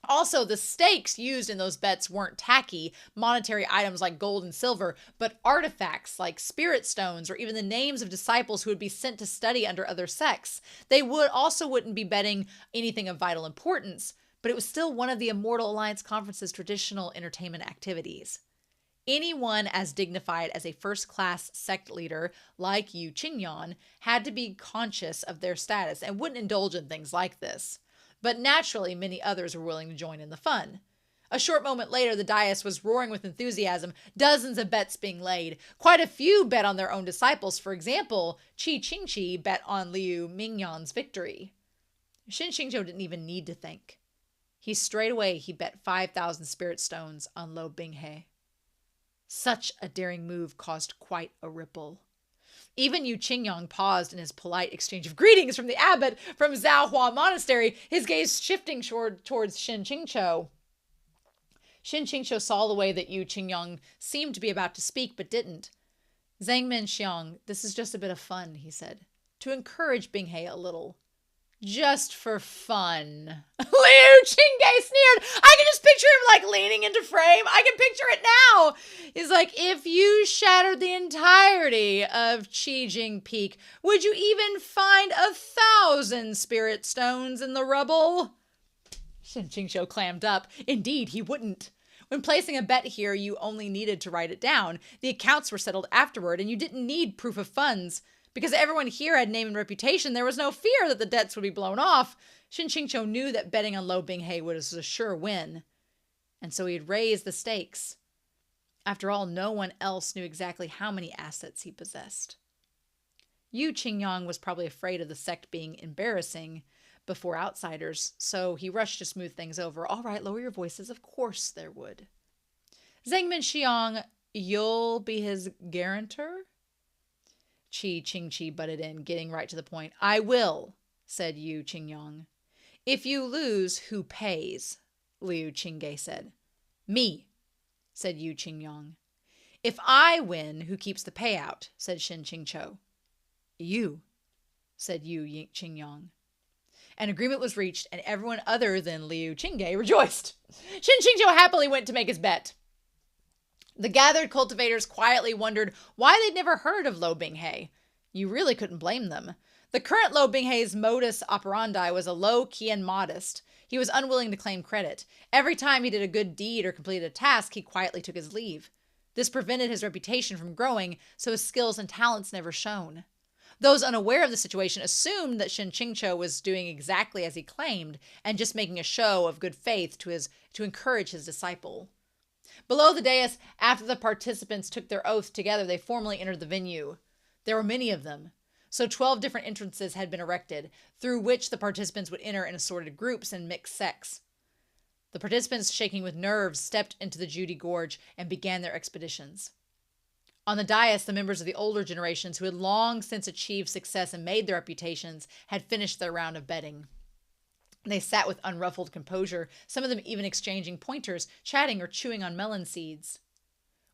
Also, the stakes used in those bets weren't tacky, monetary items like gold and silver, but artifacts like spirit stones or even the names of disciples who would be sent to study under other sects. They wouldn't be betting anything of vital importance, but it was still one of the Immortal Alliance Conference's traditional entertainment activities. Anyone as dignified as a first-class sect leader like Yu Qingyan had to be conscious of their status and wouldn't indulge in things like this. But naturally, many others were willing to join in the fun. A short moment later, the dais was roaring with enthusiasm, dozens of bets being laid. Quite a few bet on their own disciples. For example, Qi Qingqi bet on Liu Mingyan's victory. Shen QingQiu didn't even need to think. He bet 5,000 spirit stones on Luo Binghe. Such a daring move caused quite a ripple. Even Yu Qingyang paused in his polite exchange of greetings from the abbot from Zhaohua Monastery, his gaze shifting towards Shen QingQiu. Shen QingQiu saw the way that Yu Qingyang seemed to be about to speak but didn't. Zhangmen Xiang, this is just a bit of fun, he said, to encourage Binghe a little. Just for fun. Liu Qingge sneered. I can just picture him like leaning into frame. I can picture it now. He's like, if you shattered the entirety of Qing Jing Peak, would you even find 1,000 spirit stones in the rubble? Shen QingQiu clammed up. Indeed, he wouldn't. When placing a bet here, you only needed to write it down. The accounts were settled afterward, and you didn't need proof of funds. Because everyone here had name and reputation, there was no fear that the debts would be blown off. Shen QingQiu knew that betting on Luo Binghe was a sure win. And so he had raised the stakes. After all, no one else knew exactly how many assets he possessed. Yu Qingyang was probably afraid of the sect being embarrassing before outsiders, so he rushed to smooth things over. All right, lower your voices. Of course there would. Zhangmen Xiang, you'll be his guarantor? Qi Qingqi butted in, getting right to the point. I will, said Yu Qingyang. If you lose, who pays? Liu Qingge said. Me, said Yu Qingyang. If I win, who keeps the payout? Said Shen QingQiu. You, said Yu Qingyang. An agreement was reached, and everyone other than Liu Qingge rejoiced. Shen QingQiu happily went to make his bet. The gathered cultivators quietly wondered why they'd never heard of Luo Binghe. You really couldn't blame them. The current Luo Binghe's modus operandi was a low-key and modest. He was unwilling to claim credit. Every time he did a good deed or completed a task, he quietly took his leave. This prevented his reputation from growing, so his skills and talents never shone. Those unaware of the situation assumed that Shen QingQiu was doing exactly as he claimed and just making a show of good faith to encourage his disciple. Below the dais, after the participants took their oath together, they formally entered the venue. There were many of them, so 12 different entrances had been erected, through which the participants would enter in assorted groups and mixed sects. The participants, shaking with nerves, stepped into the Judy Gorge and began their expeditions. On the dais, the members of the older generations, who had long since achieved success and made their reputations, had finished their round of betting. They sat with unruffled composure, some of them even exchanging pointers, chatting or chewing on melon seeds.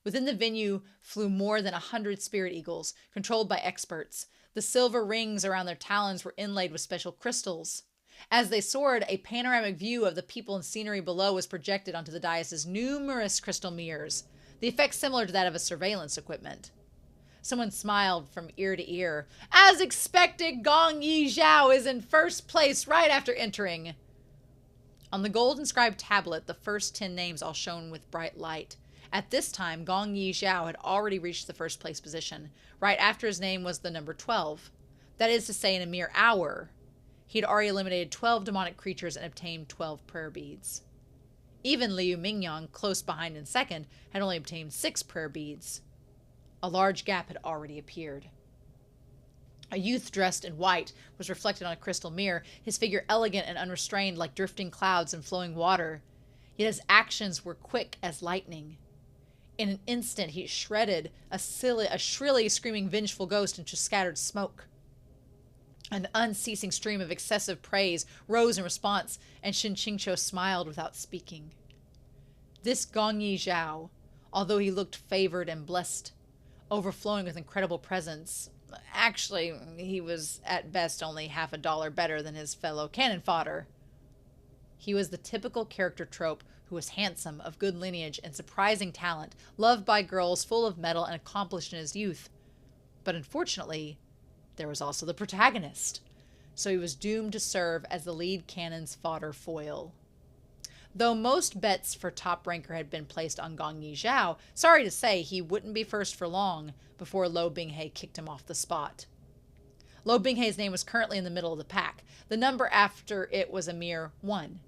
Within the venue flew more than 100 spirit eagles, controlled by experts. The silver rings around their talons were inlaid with special crystals. As they soared, a panoramic view of the people and scenery below was projected onto the dais' numerous crystal mirrors, the effect similar to that of a surveillance equipment. Someone smiled from ear to ear. As expected, Gong Yi Zhao is in first place right after entering. On the gold-inscribed tablet, the first 10 names all shone with bright light. At this time, Gong Yi Zhao had already reached the first place position. Right after his name was the number 12. That is to say, in a mere hour, he had already eliminated 12 demonic creatures and obtained 12 prayer beads. Even Liu Mingyan, close behind in second, had only obtained 6 prayer beads. A large gap had already appeared. A youth dressed in white was reflected on a crystal mirror, his figure elegant and unrestrained like drifting clouds and flowing water. Yet his actions were quick as lightning. In an instant he shredded a shrilly screaming vengeful ghost into scattered smoke. An unceasing stream of excessive praise rose in response, and Shen QingQiu smiled without speaking. This Gongyi Zhao, although he looked favored and blessed, overflowing with incredible presence, actually, he was at best only half a dollar better than his fellow cannon fodder. He was the typical character trope who was handsome, of good lineage, and surprising talent, loved by girls, full of mettle, and accomplished in his youth. But unfortunately, there was also the protagonist, so he was doomed to serve as the lead cannon's fodder foil. Though most bets for top ranker had been placed on Gongyi Zhao, sorry to say he wouldn't be first for long before Luo Binghe kicked him off the spot. Luo Binghe's name was currently in the middle of the pack. The number after it was a mere 1.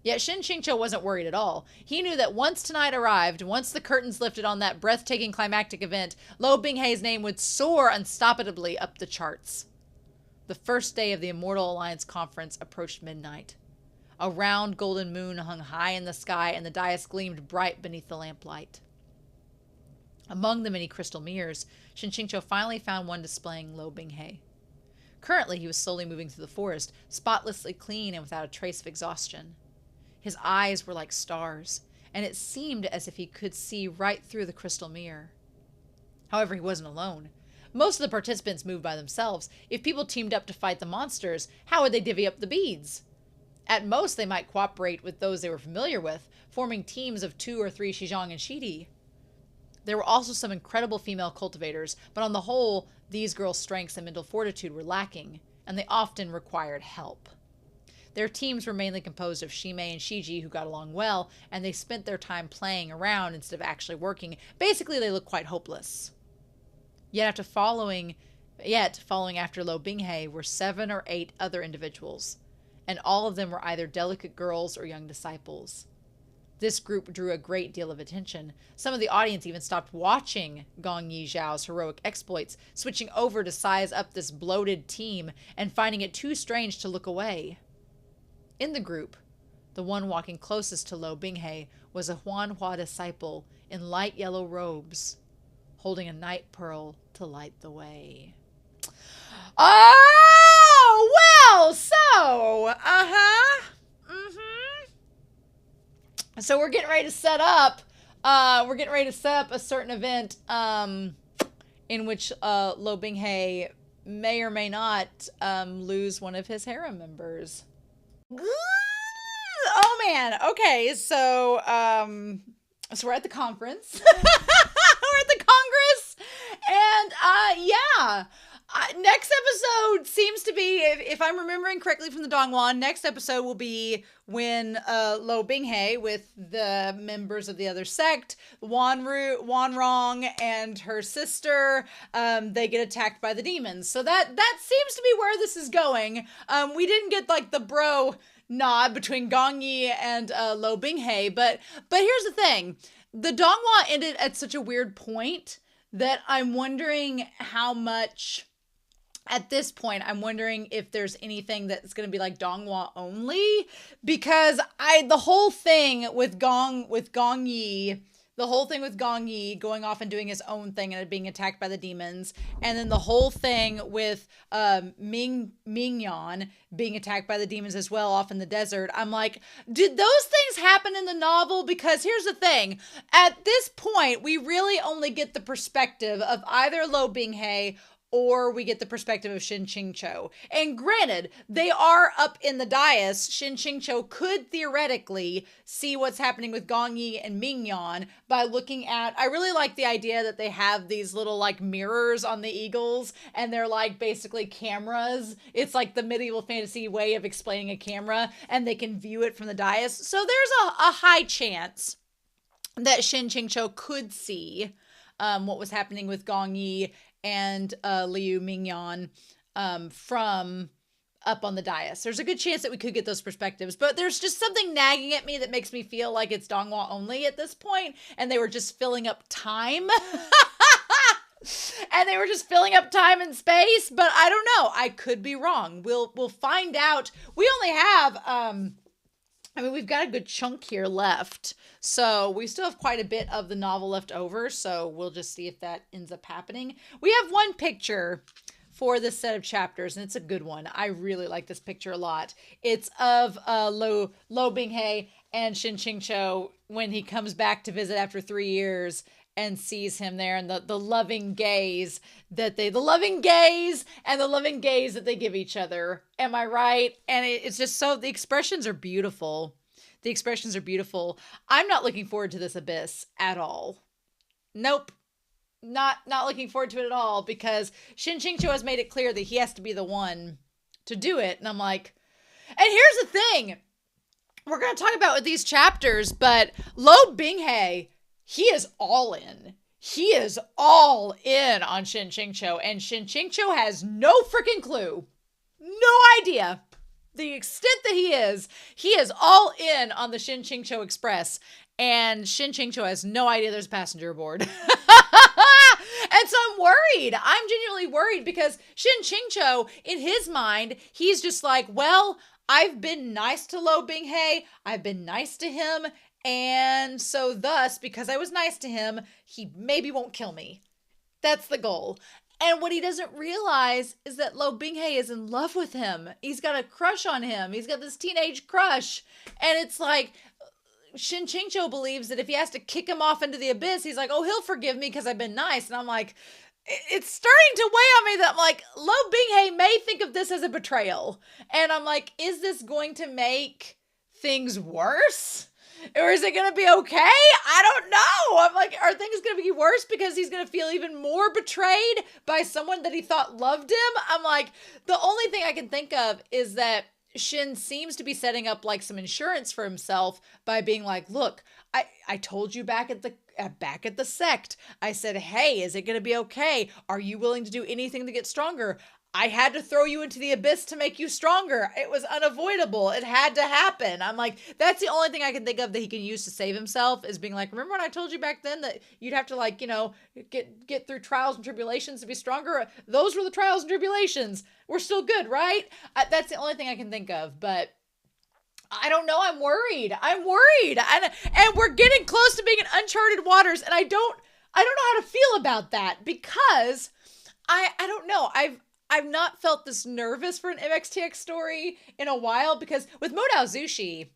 Yet Shen QingQiu wasn't worried at all. He knew that once tonight arrived, once the curtains lifted on that breathtaking climactic event, Luo Binghe's name would soar unstoppably up the charts. The first day of the Immortal Alliance conference approached midnight. A round golden moon hung high in the sky, and the dais gleamed bright beneath the lamplight. Among the many crystal mirrors, Shen QingQiu finally found one displaying Luo Binghe. Currently, he was slowly moving through the forest, spotlessly clean and without a trace of exhaustion. His eyes were like stars, and it seemed as if he could see right through the crystal mirror. However, he wasn't alone. Most of the participants moved by themselves. If people teamed up to fight the monsters, how would they divvy up the beads? At most, they might cooperate with those they were familiar with, forming teams of 2 or 3 Shizhong and Shidi. There were also some incredible female cultivators, but on the whole, these girls' strengths and mental fortitude were lacking, and they often required help. Their teams were mainly composed of Shimei and Shiji, who got along well, and they spent their time playing around instead of actually working. Basically, they looked quite hopeless. Yet following after Luo Binghe were 7 or 8 other individuals, and all of them were either delicate girls or young disciples. This group drew a great deal of attention. Some of the audience even stopped watching Gongyi Zhao's heroic exploits, switching over to size up this bloated team and finding it too strange to look away. In the group, the one walking closest to Luo Binghe was a Huanhua disciple in light yellow robes, holding a night pearl to light the way. Oh, well, so, So we're getting ready to set up, a certain event, in which, Luo Binghe may or may not, lose one of his harem members. Oh man. Okay. So we're at the conference. We're at the Congress. And, yeah. Next episode seems to be, if I'm remembering correctly from the Dongwon, next episode will be when Luo Binghe with the members of the other sect, Wanrong and her sister, they get attacked by the demons. So that seems to be where this is going. We didn't get like the bro nod between Gongyi and Luo Binghe, but here's the thing. The Dongwon ended at such a weird point that I'm wondering how much. At this point, I'm wondering if there's anything that's going to be like Donghua only, because the whole thing with Gongyi going off and doing his own thing and being attacked by the demons, and then the whole thing with Mingyan being attacked by the demons as well off in the desert. I'm like, did those things happen in the novel? Because here's the thing. At this point, we really only get the perspective of either Luo Binghe or we get the perspective of Shen QingQiu. And granted, they are up in the dais. Shen QingQiu could theoretically see what's happening with Gongyi and Mingyan by looking at, I really like the idea that they have these little like mirrors on the eagles, and they're like basically cameras. It's like the medieval fantasy way of explaining a camera, and they can view it from the dais. So there's a high chance that Shen QingQiu could see what was happening with Gongyi and Liu Mingyan from up on the dais. There's a good chance that we could get those perspectives, but there's just something nagging at me that makes me feel like it's Donghua only at this point, and they were just filling up time. And they were just filling up time and space, but I don't know. I could be wrong. We'll find out. We only have we've got a good chunk here left. So we still have quite a bit of the novel left over, so we'll just see if that ends up happening. We have one picture for this set of chapters, and it's a good one. I really like this picture a lot. It's of Luo Binghe and Shen QingQiu when he comes back to visit after 3 years and sees him there, and the loving gaze that they give each other. Am I right? And it's just so, the expressions are beautiful. The expressions are beautiful. I'm not looking forward to this abyss at all. Nope. Not looking forward to it at all, because Shen QingQiu has made it clear that he has to be the one to do it. And I'm like, and here's the thing. We're going to talk about with these chapters, but Luo Binghe, he is all in. He is all in on Shen QingQiu, and Shen QingQiu has no freaking clue. No idea. The extent that he is all in on the Shen QingQiu Express, and Shen QingQiu has no idea there's a passenger aboard. And so I'm worried. I'm genuinely worried, because Shen QingQiu, in his mind, he's just like, well, I've been nice to Luo Binghe. I've been nice to him. And so thus, because I was nice to him, he maybe won't kill me. That's the goal. And what he doesn't realize is that Luo Binghe is in love with him. He's got a crush on him. He's got this teenage crush. And it's like, Shen QingQiu believes that if he has to kick him off into the abyss, he's like, oh, he'll forgive me because I've been nice. And I'm like, it's starting to weigh on me that I'm like, Luo Binghe may think of this as a betrayal. And I'm like, is this going to make things worse? Or is it going to be okay? I don't know. I'm like, are things going to be worse because he's going to feel even more betrayed by someone that he thought loved him? I'm like, the only thing I can think of is that Shen seems to be setting up like some insurance for himself by being like, look, I told you back at the sect, I said, hey, is it going to be okay? Are you willing to do anything to get stronger? I had to throw you into the abyss to make you stronger. It was unavoidable. It had to happen. I'm like, that's the only thing I can think of that he can use to save himself, is being like, remember when I told you back then that you'd have to, like, you know, get through trials and tribulations to be stronger? Those were the trials and tribulations. We're still good, right? That's the only thing I can think of, but I don't know. I'm worried. And we're getting close to being in uncharted waters, and I don't know how to feel about that, because I don't know. I've not felt this nervous for an MXTX story in a while, because with Modao Zushi,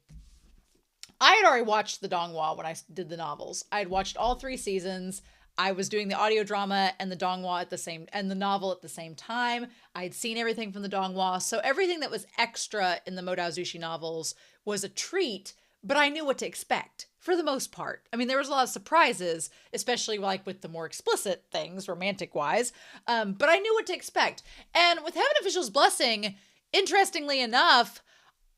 I had already watched the Donghua when I did the novels. I had watched all 3 seasons. I was doing the audio drama and the Donghua and the novel at the same time. I had seen everything from the Donghua, so everything that was extra in the Modao Zushi novels was a treat, but I knew what to expect for the most part. I mean, there was a lot of surprises, especially like with the more explicit things, romantic-wise, but I knew what to expect. And with Heaven Official's Blessing, interestingly enough,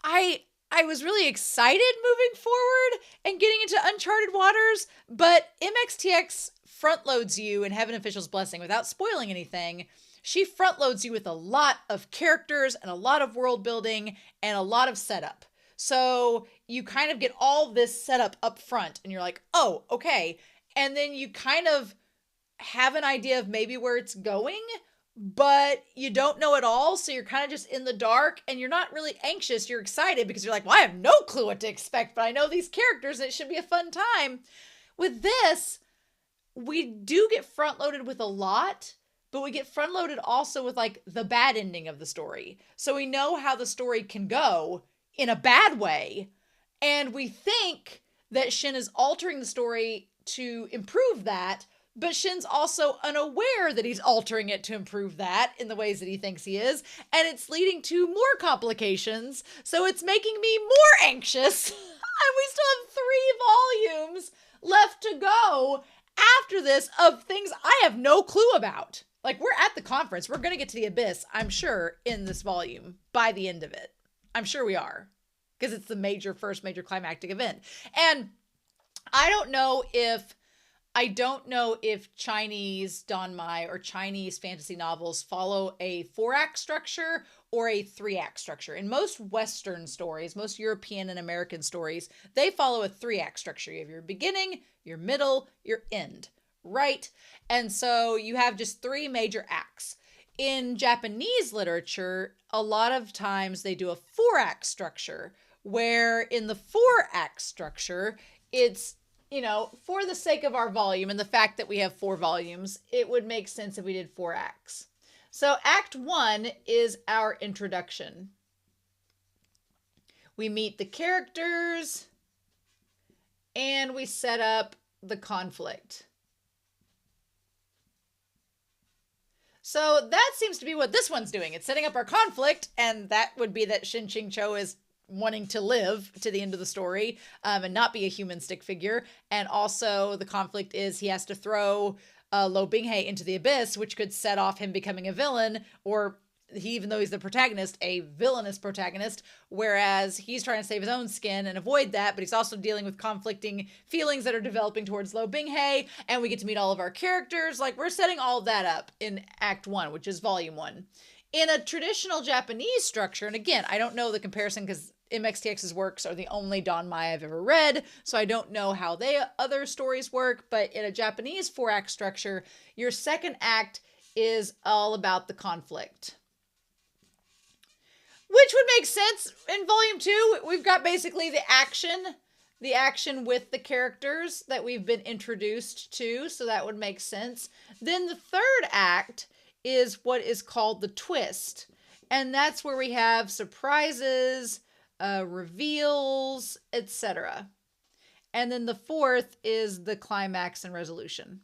I was really excited moving forward and getting into uncharted waters, but MXTX front loads you in Heaven Official's Blessing without spoiling anything. She front loads you with a lot of characters and a lot of world building and a lot of setup. So you kind of get all this setup up front, and you're like, oh, okay. And then you kind of have an idea of maybe where it's going, but you don't know it all. So you're kind of just in the dark, and you're not really anxious. You're excited because you're like, well, I have no clue what to expect, but I know these characters and it should be a fun time. With this, we do get front loaded with a lot, but we get front loaded also with like the bad ending of the story. So we know how the story can go in a bad way. And we think that Shen is altering the story to improve that, but Shen's also unaware that he's altering it to improve that in the ways that he thinks he is. And it's leading to more complications. So it's making me more anxious. And we still have 3 volumes left to go after this of things I have no clue about. Like, we're at the conference. We're going to get to the abyss, I'm sure, in this volume by the end of it. I'm sure we are, because it's the first major climactic event. And I don't know if I don't know if Chinese Danmai or Chinese fantasy novels follow a 4-act structure or a 3-act structure. In most Western stories, most European and American stories, they follow a 3-act structure. You have your beginning, your middle, your end, right? And so you have just 3 major acts. In Japanese literature, a lot of times they do a 4-act structure, where in the 4-act structure, it's, for the sake of our volume and the fact that we have 4 volumes, it would make sense if we did 4 acts. So Act 1 is our introduction. We meet the characters and we set up the conflict. So that seems to be what this one's doing. It's setting up our conflict, and that would be that Shen QingQiu is wanting to live to the end of the story and not be a human stick figure. And also the conflict is he has to throw Luo Binghe into the abyss, which could set off him becoming a villain, or even though he's the protagonist, a villainous protagonist, whereas he's trying to save his own skin and avoid that, but he's also dealing with conflicting feelings that are developing towards Luo Binghe, and we get to meet all of our characters. Like, we're setting all of that up in Act 1, which is Volume 1. In a traditional Japanese structure, and again, I don't know the comparison because MXTX's works are the only Danmai I've ever read, so I don't know how other stories work, but in a Japanese 4-act structure, your second act is all about the conflict. Which would make sense in Volume 2. We've got basically the action with the characters that we've been introduced to, so that would make sense. Then the third act is what is called the twist, and that's where we have surprises, reveals, etc. And then the fourth is the climax and resolution.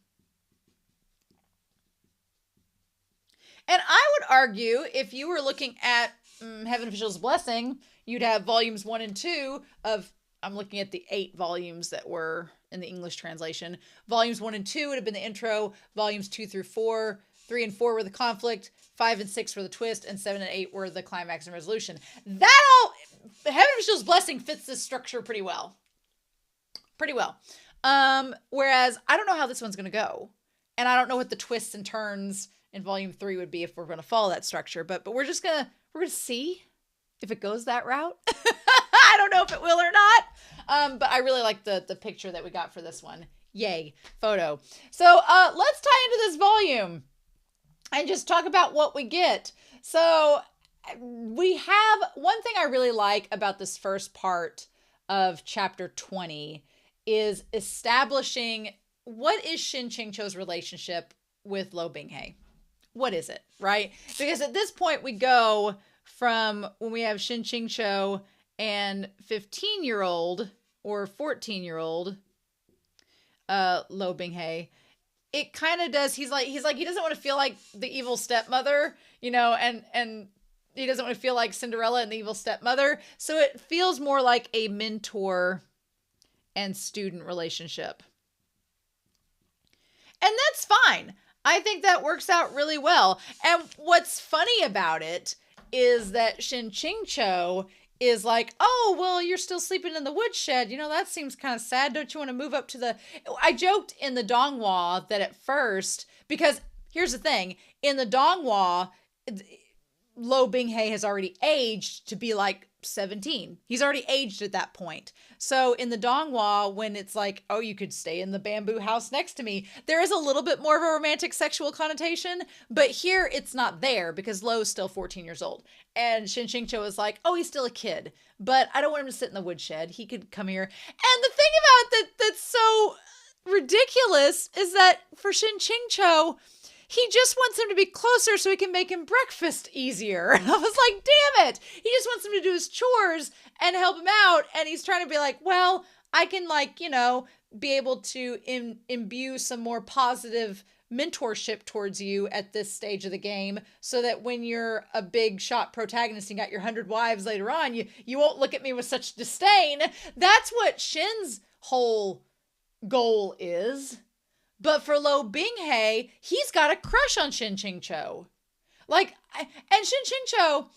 And I would argue, if you were looking at Heaven Official's Blessing, you'd have volumes 1 and 2 of, I'm looking at the 8 volumes that were in the English translation. Volumes 1 and 2 would have been the intro. Volumes 2 through 4, 3 and 4 were the conflict. 5 and 6 were the twist. And 7 and 8 were the climax and resolution. Heaven Official's Blessing fits this structure pretty well. Whereas I don't know how this one's going to go. And I don't know what the twists and turns in Volume 3 would be if we're going to follow that structure. But we're going to see if it goes that route. I don't know if it will or not. But I really like the picture that we got for this one. Yay, photo. So let's tie into this volume and just talk about what we get. So we have one thing I really like about this first part of chapter 20 is establishing what is Shen QingQiu's relationship with Luo Binghe. What is it, right? Because at this point we go from when we have Shen QingQiu and 15-year-old or 14-year-old Luo Binghe. It kind of does. He's like he doesn't want to feel like the evil stepmother, and he doesn't want to feel like Cinderella and the evil stepmother. So it feels more like a mentor and student relationship. And that's fine. I think that works out really well. And what's funny about it is that Shen QingQiu is like, oh, well, you're still sleeping in the woodshed. That seems kind of sad. Don't you want to move up to the... I joked in the Donghua that at first, because here's the thing, in the Donghua, Luo Binghe has already aged to be like 17. He's already aged at that point. So in the Donghua, when it's like, oh, you could stay in the bamboo house next to me, there is a little bit more of a romantic sexual connotation, but here it's not there because Luo's still 14 years old. And Shen QingQiu is like, oh, he's still a kid, but I don't want him to sit in the woodshed. He could come here. And the thing about that's so ridiculous is that for Shen QingQiu, he just wants him to be closer so he can make him breakfast easier. And I was like, damn it. He just wants him to do his chores and help him out. And he's trying to be like, well, I can be able to imbue some more positive mentorship towards you at this stage of the game so that when you're a big shot protagonist and got your 100 wives later on, you won't look at me with such disdain. That's what Shen's whole goal is. But for Luo Binghe, he's got a crush on Shen QingQiu. And Shen QingQiu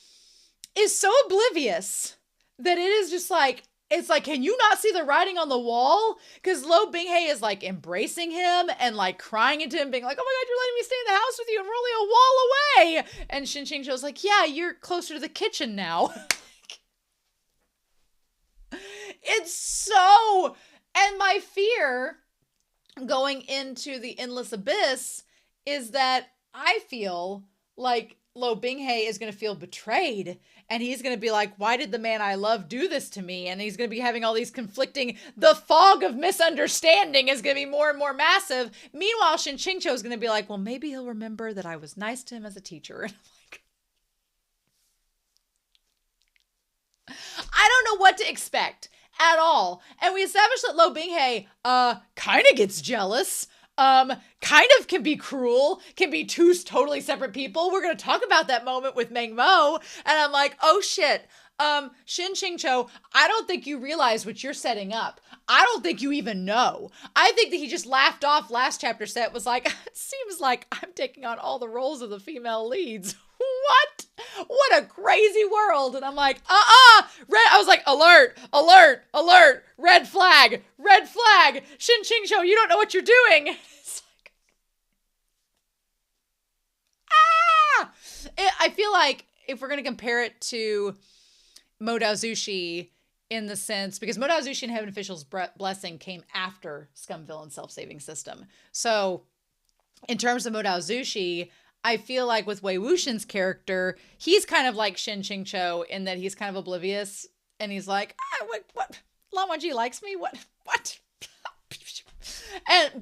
is so oblivious that it is just like, it's like, can you not see the writing on the wall? Because Luo Binghe is like embracing him and like crying into him, being like, oh my God, you're letting me stay in the house with you and we're only a wall away. And Shen QingQiu's like, yeah, you're closer to the kitchen now. It's so, and my fear going into the endless abyss is that I feel like Luo Binghe is going to feel betrayed, and he's going to be like, why did the man I love do this to me? And he's going to be having all these conflicting, the fog of misunderstanding is going to be more and more massive. Meanwhile, Shen QingQiu is going to be like, well, maybe he'll remember that I was nice to him as a teacher. And I'm like, I don't know what to expect at all. And we established that Luo Binghe kind of gets jealous. Kind of can be cruel, can be two totally separate people. We're going to talk about that moment with Meng Mo. And I'm like, oh shit. Shen QingQiu, I don't think you realize what you're setting up. I don't think you even know. I think that he just laughed off last chapter set, was like, it seems like I'm taking on all the roles of the female leads. What? What a crazy world. And I'm like, red. I was like, alert, alert, alert, red flag, Shen QingQiu, you don't know what you're doing. It's like, I feel like if we're going to compare it to Mo Dao Zushi in the sense, because Mo Dao Zushi and Heaven Official's Blessing came after Scum Villain's self-saving system. So in terms of Mo Dao Zushi, I feel like with Wei Wuxian's character, he's kind of like Shen QingQiu in that he's kind of oblivious, and he's like, what? Lan Wangji likes me? What?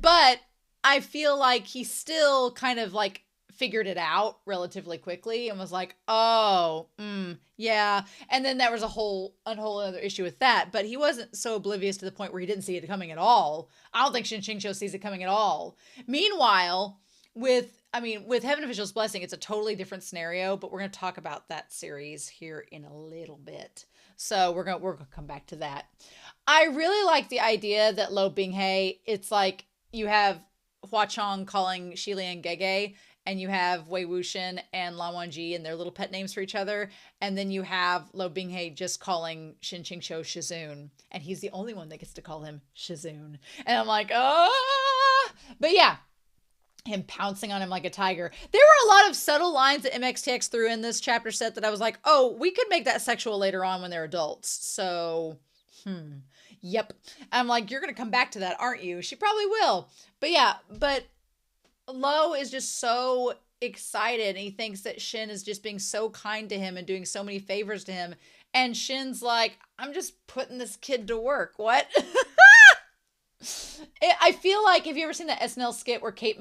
But I feel like he still kind of like figured it out relatively quickly and was like, yeah. And then there was a whole other issue with that, but he wasn't so oblivious to the point where he didn't see it coming at all. I don't think Shen QingQiu sees it coming at all. Meanwhile, with Heaven Official's Blessing, it's a totally different scenario, but we're going to talk about that series here in a little bit. So we're going to come back to that. I really like the idea that Luo Binghe, it's like you have Hua Chong calling Shi Lian Gege, and you have Wei Wuxian and Lan Wangji and their little pet names for each other. And then you have Luo Binghe just calling Shen QingQiu Shizun, and he's the only one that gets to call him Shizun. And I'm like, but yeah, him pouncing on him like a tiger. There were a lot of subtle lines that MXTX threw in this chapter set that I was like, oh, we could make that sexual later on when they're adults. So, yep. I'm like, you're going to come back to that, aren't you? She probably will. But yeah, but Luo is just so excited, and he thinks that Shen is just being so kind to him and doing so many favors to him. And Shen's like, I'm just putting this kid to work. What? I feel like, have you ever seen that SNL skit where Kate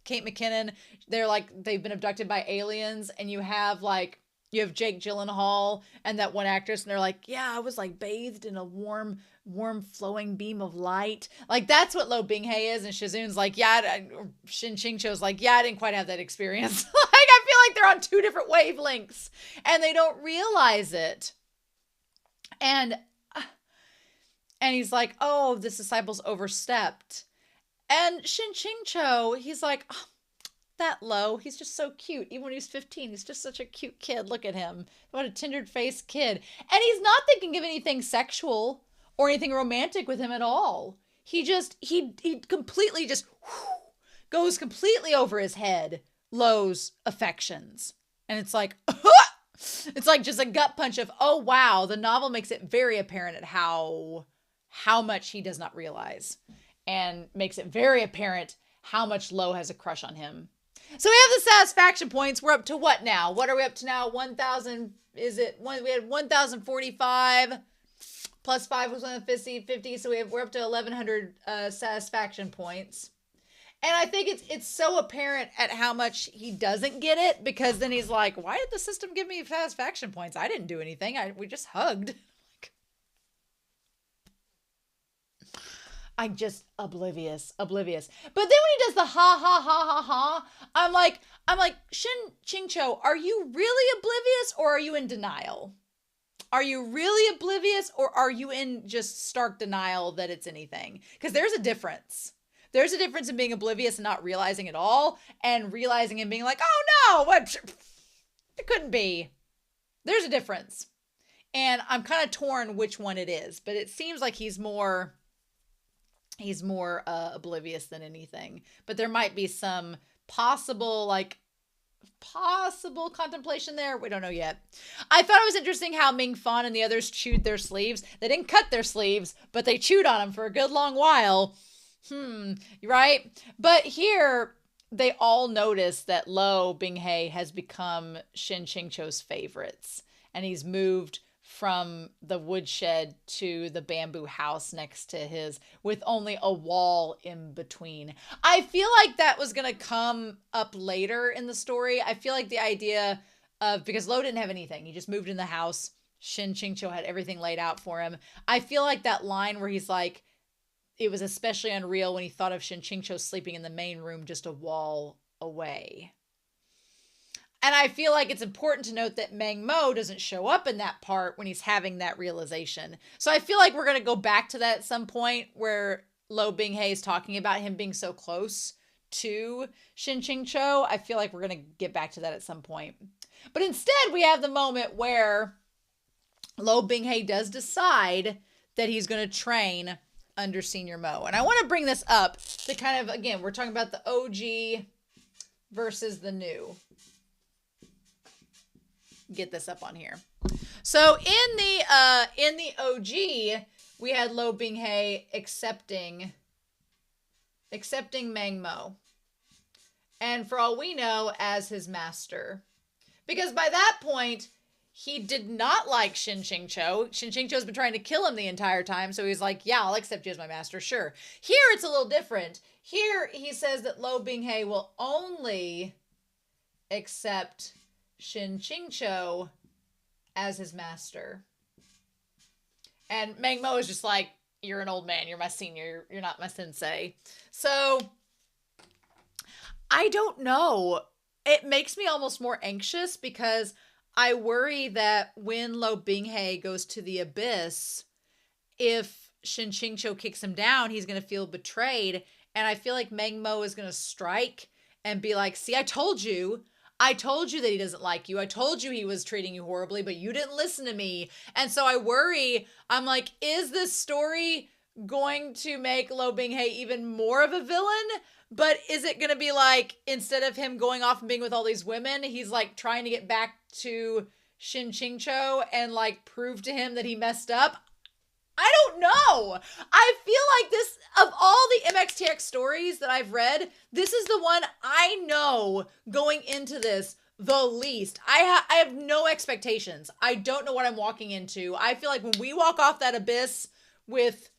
McKinnon, they've been abducted by aliens, and you have Jake Gyllenhaal and that one actress, and they're like, yeah, I was like bathed in a warm flowing beam of light. Like, that's what Luo Binghe is. And Shizun's like, yeah, Shen QingQiu's like, yeah, I didn't quite have that experience. Like, I feel like they're on two different wavelengths and they don't realize it. And he's like, oh, this disciple's overstepped. And Shen QingQiu, he's like, oh, that Luo, he's just so cute. Even when he was 15, he's just such a cute kid. Look at him. What a tender-faced kid. And he's not thinking of anything sexual or anything romantic with him at all. He completely just goes completely over his head, Luo's affections. And it's like, it's like just a gut punch of, oh, wow. The novel makes it very apparent at how much he does not realize, and makes it very apparent how much Luo has a crush on him. So we have the satisfaction points. We're up to what now? What are we up to now? 1,000, we had 1,045 plus 5 was 150. So we're up to 1,100 satisfaction points. And I think it's so apparent at how much he doesn't get it, because then he's like, why did the system give me satisfaction points? I didn't do anything. We just hugged. I'm just oblivious. But then when he does the ha ha ha ha ha, I'm like, Shen QingQiu, are you really oblivious, or are you in denial? Are you really oblivious, or are you in just stark denial that it's anything? Because there's a difference. There's a difference in being oblivious and not realizing at all, and realizing and being like, oh no, what? It couldn't be. There's a difference. And I'm kind of torn which one it is, but it seems like he's more oblivious than anything. But there might be some possible contemplation there. We don't know yet. I thought it was interesting how Ming Fan and the others chewed their sleeves. They didn't cut their sleeves, but they chewed on them for a good long while. Right? But here, they all notice that Luo Binghe has become Shen QingQiu's favorites. And he's moved from the woodshed to the bamboo house next to his, with only a wall in between. I feel like that was going to come up later in the story. I feel like the idea of, because Luo didn't have anything, he just moved in the house. Shen QingQiu had everything laid out for him. I feel like that line where he's like, it was especially unreal when he thought of Shen QingQiu sleeping in the main room just a wall away. And I feel like it's important to note that Meng Mo doesn't show up in that part when he's having that realization. So I feel like we're going to go back to that at some point where Luo Binghe is talking about him being so close to Shen QingQiu. I feel like we're going to get back to that at some point. But instead, we have the moment where Luo Binghe does decide that he's going to train under Senior Mo. And I want to bring this up to kind of, again, we're talking about the OG versus the new. Get this up on here. So in the OG, we had Luo Binghe accepting Meng Mo, and for all we know, as his master, because by that point he did not like Shen QingQiu. Shen QingQiu has been trying to kill him the entire time, so he's like, yeah, I'll accept you as my master, sure. Here it's a little different. Here he says that Luo Binghe will only accept Shen QingQiu as his master. And Meng Mo is just like, you're an old man, you're my senior, you're not my sensei. So, I don't know. It makes me almost more anxious because I worry that when Luo Binghe goes to the abyss, if Shen QingQiu kicks him down, he's going to feel betrayed. And I feel like Meng Mo is going to strike and be like, see, I told you that he doesn't like you. I told you he was treating you horribly, but you didn't listen to me. And so I worry, I'm like, is this story going to make Luo Binghe even more of a villain? But is it going to be like, instead of him going off and being with all these women, he's like trying to get back to Shen QingQiu and like prove to him that he messed up? I don't know. I feel like this, of all the MXTX stories that I've read, this is the one I know going into this the least. I have no expectations. I don't know what I'm walking into. I feel like when we walk off that abyss with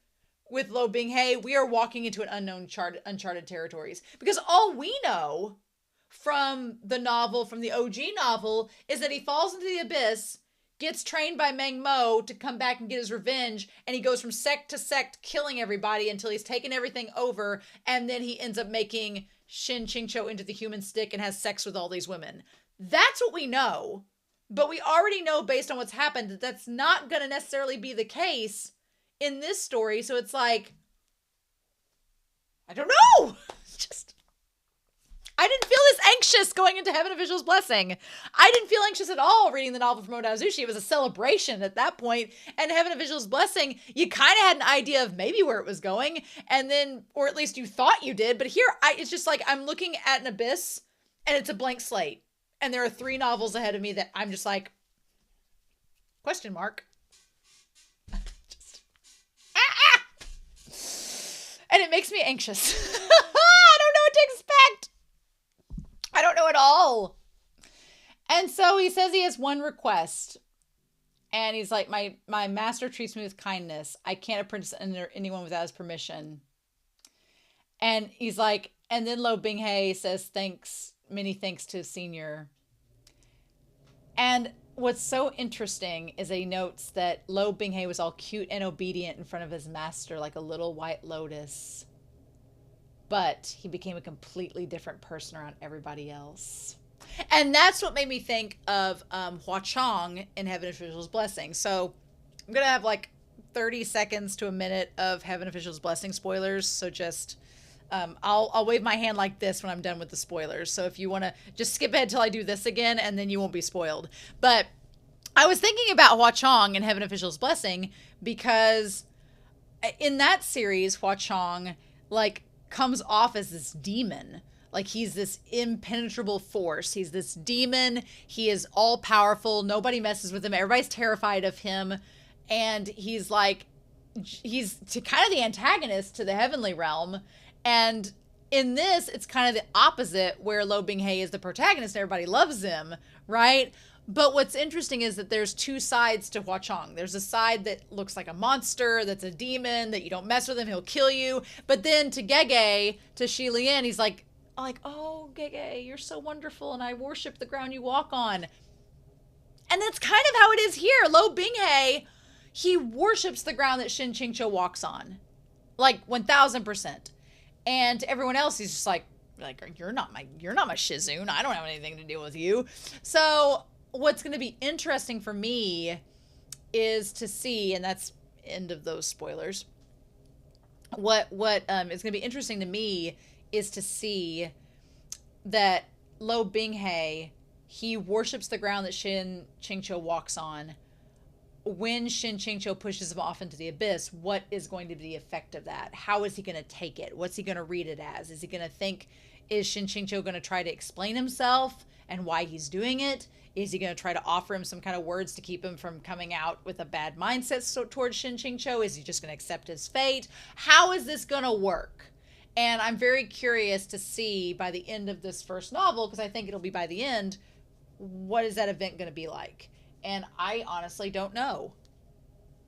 Luo Binghe, we are walking into an uncharted territories. Because all we know from the novel, from the OG novel, is that he falls into the abyss, gets trained by Meng Mo to come back and get his revenge, and he goes from sect to sect killing everybody until he's taken everything over, and then he ends up making Shen QingQiu into the human stick and has sex with all these women. That's what we know, but we already know based on what's happened that that's not going to necessarily be the case in this story, so it's like, I don't know! I didn't feel this anxious going into Heaven Official's Blessing. I didn't feel anxious at all reading the novel from Oda Azushi. It was a celebration at that point. And Heaven Official's Blessing, you kind of had an idea of maybe where it was going. And then, or at least you thought you did. But here, it's just like I'm looking at an abyss and it's a blank slate. And there are 3 novels ahead of me that I'm just like, question mark. And it makes me anxious. I don't know what to expect. I don't know at all. And so he says he has one request. And he's like, my master treats me with kindness. I can't apprentice under anyone without his permission. And he's like, and then Luo Binghe says many thanks to Senior. And what's so interesting is he notes that Luo Binghe was all cute and obedient in front of his master like a little white lotus. But he became a completely different person around everybody else. And that's what made me think of Hua Chong in Heaven Official's Blessing. So I'm going to have like 30 seconds to a minute of Heaven Official's Blessing spoilers. So just, I'll wave my hand like this when I'm done with the spoilers. So if you want to just skip ahead till I do this again, and then you won't be spoiled. But I was thinking about Hua Chong and Heaven Official's Blessing because in that series, Hua Chong, like, comes off as this demon. Like, he's this impenetrable force. He's this demon. He is all powerful. Nobody messes with him. Everybody's terrified of him. And he's like, he's kind of the antagonist to the heavenly realm. And in this, it's kind of the opposite, where Luo Binghe is the protagonist and everybody loves him, right? But what's interesting is that there's two sides to Hua Chong. There's a side that looks like a monster, that's a demon, that you don't mess with him, he'll kill you. But then to Gege, to Shi Lian, he's like, oh, Gege, you're so wonderful, and I worship the ground you walk on. And that's kind of how it is here. Luo Binghe, he worships the ground that Shen QingQiu walks on. Like, 1000%. And everyone else, he's just like, you're not my Shizun. I don't have anything to do with you. So what's going to be interesting for me is to see, and that's end of those spoilers. What is going to be interesting to me is to see that Luo Binghe, he worships the ground that Shen QingQiu walks on. When Shen QingQiu pushes him off into the abyss, what is going to be the effect of that? How is he going to take it? What's he going to read it as? Is he going to think, is Shen QingQiu going to try to explain himself and why he's doing it? Is he going to try to offer him some kind of words to keep him from coming out with a bad mindset towards Shen QingQiu? Is he just going to accept his fate? How is this going to work? And I'm very curious to see by the end of this first novel, because I think it'll be by the end, what is that event going to be like? And I honestly don't know.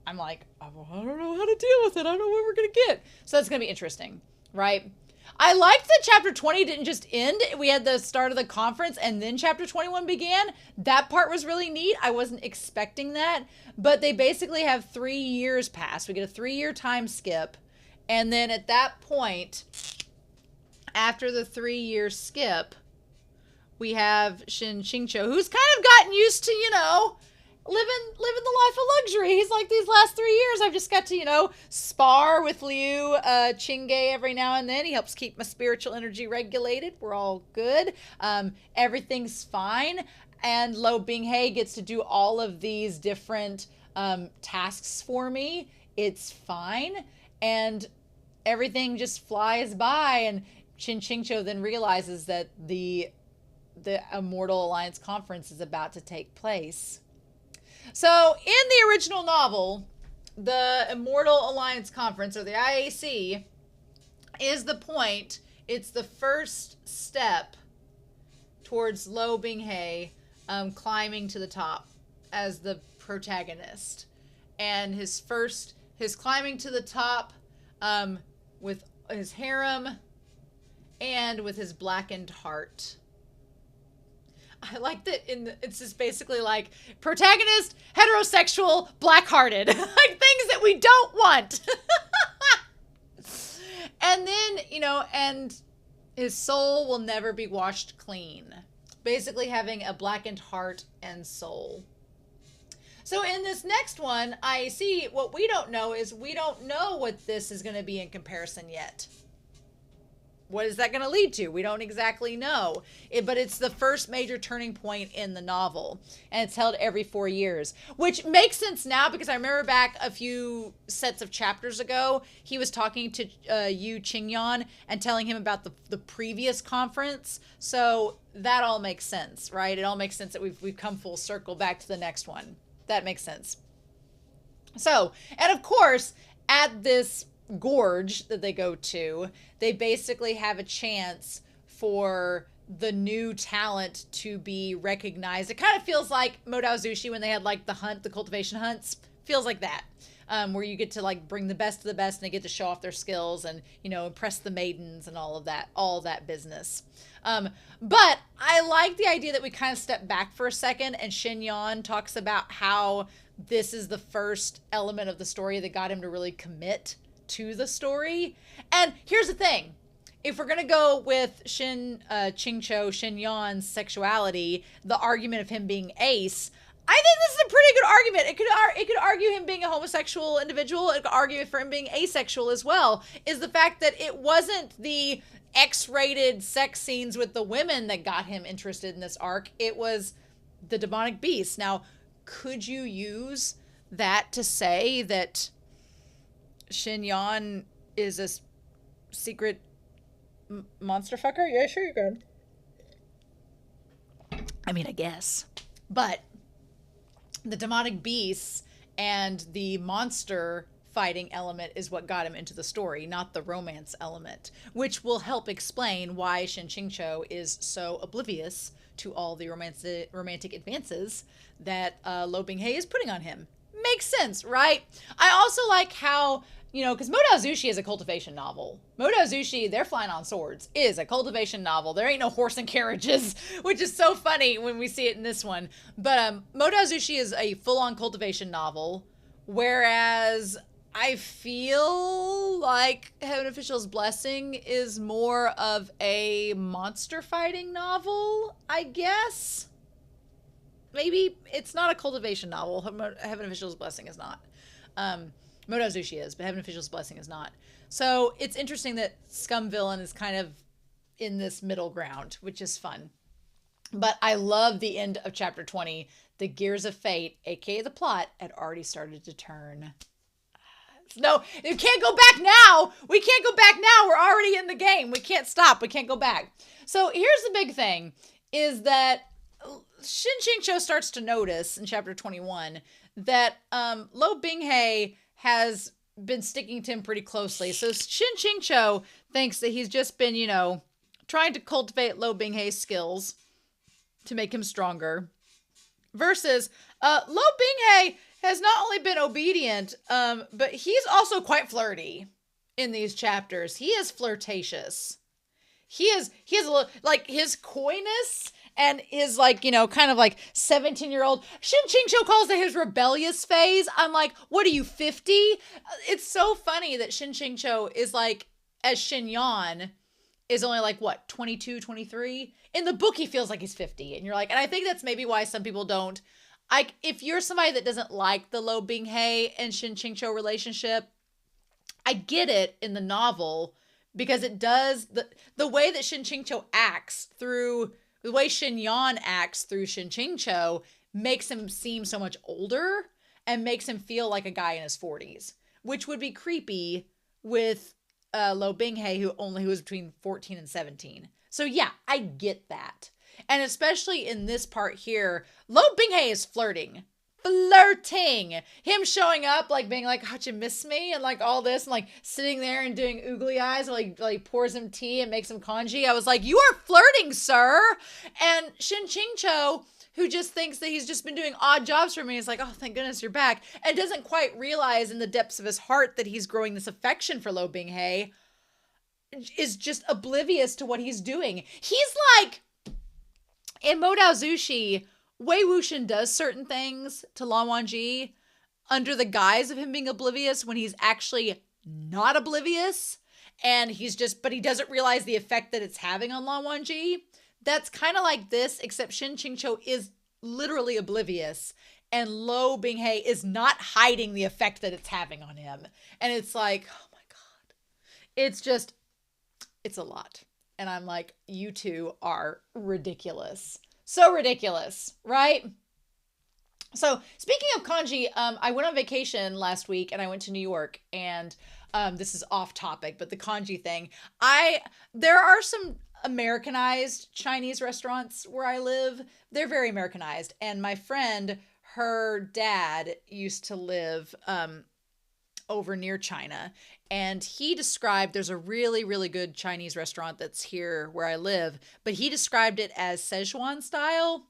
I'm like, I don't know how to deal with it. I don't know what we're going to get. So that's going to be interesting, right? I liked that chapter 20 didn't just end. We had the start of the conference and then chapter 21 began. That part was really neat. I wasn't expecting that. But they basically have 3 years pass. We get a 3-year time skip. And then at that point, after the 3-year skip, we have Shen QingQiu, who's kind of gotten used to, living the life of luxury. He's like, these last 3 years, I've just got to, spar with Liu Qingge every now and then. He helps keep my spiritual energy regulated. We're all good. Everything's fine. And Luo Binghe gets to do all of these different tasks for me. It's fine. And everything just flies by. And Shen QingQiu then realizes that the Immortal Alliance conference is about to take place. So in the original novel, the Immortal Alliance conference, or the IAC, is the point. It's the first step towards Luo Binghe climbing to the top as the protagonist. And his climbing to the top with his harem and with his blackened heart. I like that it's just basically like protagonist, heterosexual, black-hearted. Like things that we don't want. And then, and his soul will never be washed clean. Basically having a blackened heart and soul. So in this next one, I see what we don't know is we don't know what this is going to be in comparison yet. What is that going to lead to? We don't exactly know. But it's the first major turning point in the novel. And it's held every 4 years. Which makes sense now because I remember back a few sets of chapters ago, he was talking to Yu Qingyan and telling him about the previous conference. So that all makes sense, right? It all makes sense that we've come full circle back to the next one. That makes sense. So, and of course, at this gorge that they go to, they basically have a chance for the new talent to be recognized. It kind of feels like Modao Zushi when they had like the cultivation hunts. Feels like that. Where you get to like bring the best of the best and they get to show off their skills and, impress the maidens and all of that business. But I like the idea that we kind of step back for a second and Shen Yan talks about how this is the first element of the story that got him to really commit to the story. And here's the thing. If we're going to go with Shen Yan's sexuality, the argument of him being ace, I think this is a pretty good argument. It could argue him being a homosexual individual. It could argue for him being asexual as well, is the fact that it wasn't the X-rated sex scenes with the women that got him interested in this arc. It was the demonic beast. Now, could you use that to say that Shen Yan is a secret monster fucker? Yeah, sure you can. I mean, I guess. But the demonic beasts and the monster fighting element is what got him into the story, not the romance element, which will help explain why Shen QingQiu is so oblivious to all the romantic advances that Luo Binghe is putting on him. Makes sense, right? I also like how, because Modao Zushi is a cultivation novel. Modao Zushi, they're flying on swords, is a cultivation novel. There ain't no horse and carriages, which is so funny when we see it in this one. But Modao Zushi is a full-on cultivation novel, whereas I feel like Heaven Official's Blessing is more of a monster fighting novel, I guess. Maybe it's not a cultivation novel. Heaven Official's Blessing is not. Modao Zushi is, but Heaven Official's Blessing is not. So it's interesting that Scum Villain is kind of in this middle ground, which is fun. But I love the end of chapter 20. The gears of fate, aka the plot, had already started to turn. No, you can't go back now. We can't go back now. We're already in the game. We can't stop. We can't go back. So here's the big thing, is that Shen QingQiu starts to notice in chapter 21 that Luo Binghe has been sticking to him pretty closely. So Shen QingQiu thinks that he's just been, trying to cultivate Luo Binghe's skills to make him stronger. Versus Luo Binghe has not only been obedient, but he's also quite flirty in these chapters. He is flirtatious. He has a little, like, his coyness and his, kind of 17-year-old. Shen QingQiu calls it his rebellious phase. I'm like, what are you, 50? It's so funny that Shen QingQiu is as Shen Yan is only 22, 23. In the book, he feels like he's 50. And you're and I think that's maybe why some people don't. If you're somebody that doesn't like the Luo Binghe and Shen QingQiu relationship, I get it in the novel, because it does, the way that Shen QingQiu acts through, the way Shen Yan acts through Shen QingQiu makes him seem so much older and makes him feel like a guy in his 40s, which would be creepy with Luo Binghe, who was between 14 and 17. So yeah, I get that. And especially in this part here, Luo Binghe is flirting. Him showing up, being how'd you miss me? And all this, and sitting there and doing oogly eyes, while pours him tea and makes him congee. I was like, you are flirting, sir. And Shen QingQiu, who just thinks that he's just been doing odd jobs for me, is like, oh, thank goodness you're back. And doesn't quite realize in the depths of his heart that he's growing this affection for Luo Binghe, is just oblivious to what he's doing. He's in Modao Zushi, Wei Wuxian does certain things to Lan Wangji under the guise of him being oblivious when he's actually not oblivious. And but he doesn't realize the effect that it's having on Lan Wangji. That's kind of like this, except Shen QingQiu is literally oblivious. And Luo Binghe is not hiding the effect that it's having on him. And it's oh my God. It's a lot. And I'm like, you two are ridiculous. So ridiculous, right? So speaking of kanji, I went on vacation last week and I went to New York, and this is off topic, but the kanji thing, there are some Americanized Chinese restaurants where I live. They're very Americanized. And my friend, her dad used to live over near China. And he described, there's a really, really good Chinese restaurant that's here where I live, but he described it as Szechuan style,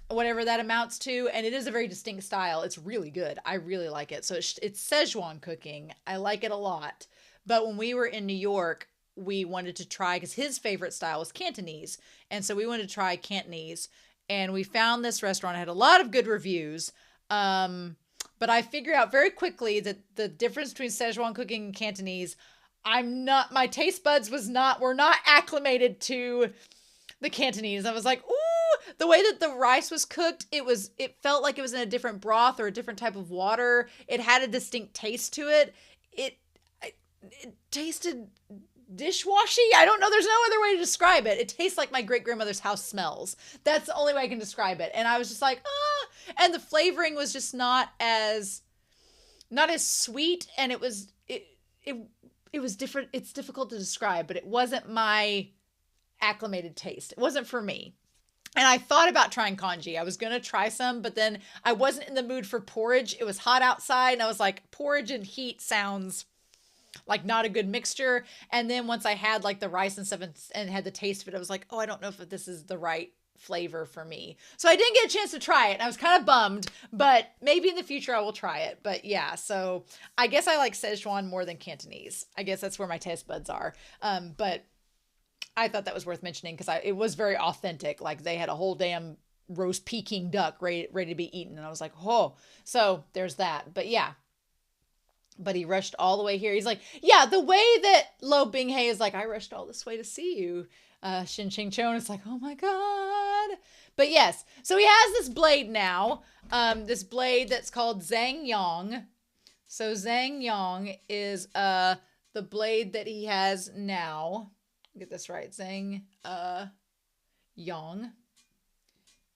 whatever that amounts to. And it is a very distinct style. It's really good. I really like it. So it's Szechuan cooking. I like it a lot. But when we were in New York, we wanted to try, because his favorite style was Cantonese. And so we wanted to try Cantonese. And we found this restaurant. It had a lot of good reviews. But I figured out very quickly that the difference between Szechuan cooking and Cantonese, my taste buds were not acclimated to the Cantonese. I was like, ooh, the way that the rice was cooked, it felt like it was in a different broth or a different type of water. It had a distinct taste to it. It tasted dishwashy. I don't know. There's no other way to describe it. It tastes like my great grandmother's house smells. That's the only way I can describe it. And I was just like, ah. And the flavoring was just not as sweet. And it was different. It's difficult to describe, but it wasn't my acclimated taste. It wasn't for me. And I thought about trying congee. I was going to try some, but then I wasn't in the mood for porridge. It was hot outside, and I was like, porridge and heat sounds like not a good mixture. And then once I had like the rice and stuff and had the taste of it, I was like, oh, I don't know if this is the right flavor for me. So I didn't get a chance to try it. And I was kind of bummed, but maybe in the future I will try it. But yeah, so I guess I like Szechuan more than Cantonese. I guess that's where my taste buds are. But I thought that was worth mentioning because it was very authentic. Like they had a whole damn roast Peking duck ready to be eaten. And I was like, oh, so there's that. But yeah. But he rushed all the way here. He's like, yeah, the way that Luo Binghe is like, I rushed all this way to see you, Shen QingQiu. And it's like, oh my God. But yes, so he has this blade now, this blade that's called Zhang Yang. So Zhang Yang is the blade that he has now. Get this right. Zhang Yang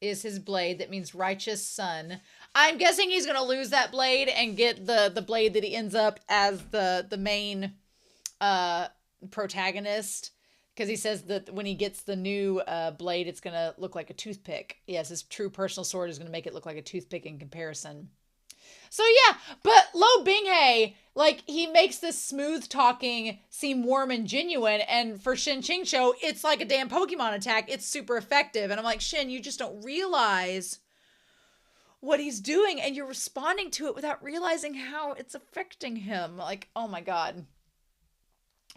is his blade. That means righteous son. I'm guessing he's going to lose that blade and get the blade that he ends up as the main protagonist. Because he says that when he gets the new blade, it's going to look like a toothpick. Yes, his true personal sword is going to make it look like a toothpick in comparison. So yeah, but Luo Binghe, like, he makes this smooth talking seem warm and genuine, and for Shen QingQiu, it's like a damn Pokemon attack. It's super effective, and I'm like, Shen, you just don't realize what he's doing, and you're responding to it without realizing how it's affecting him. Like, oh my God.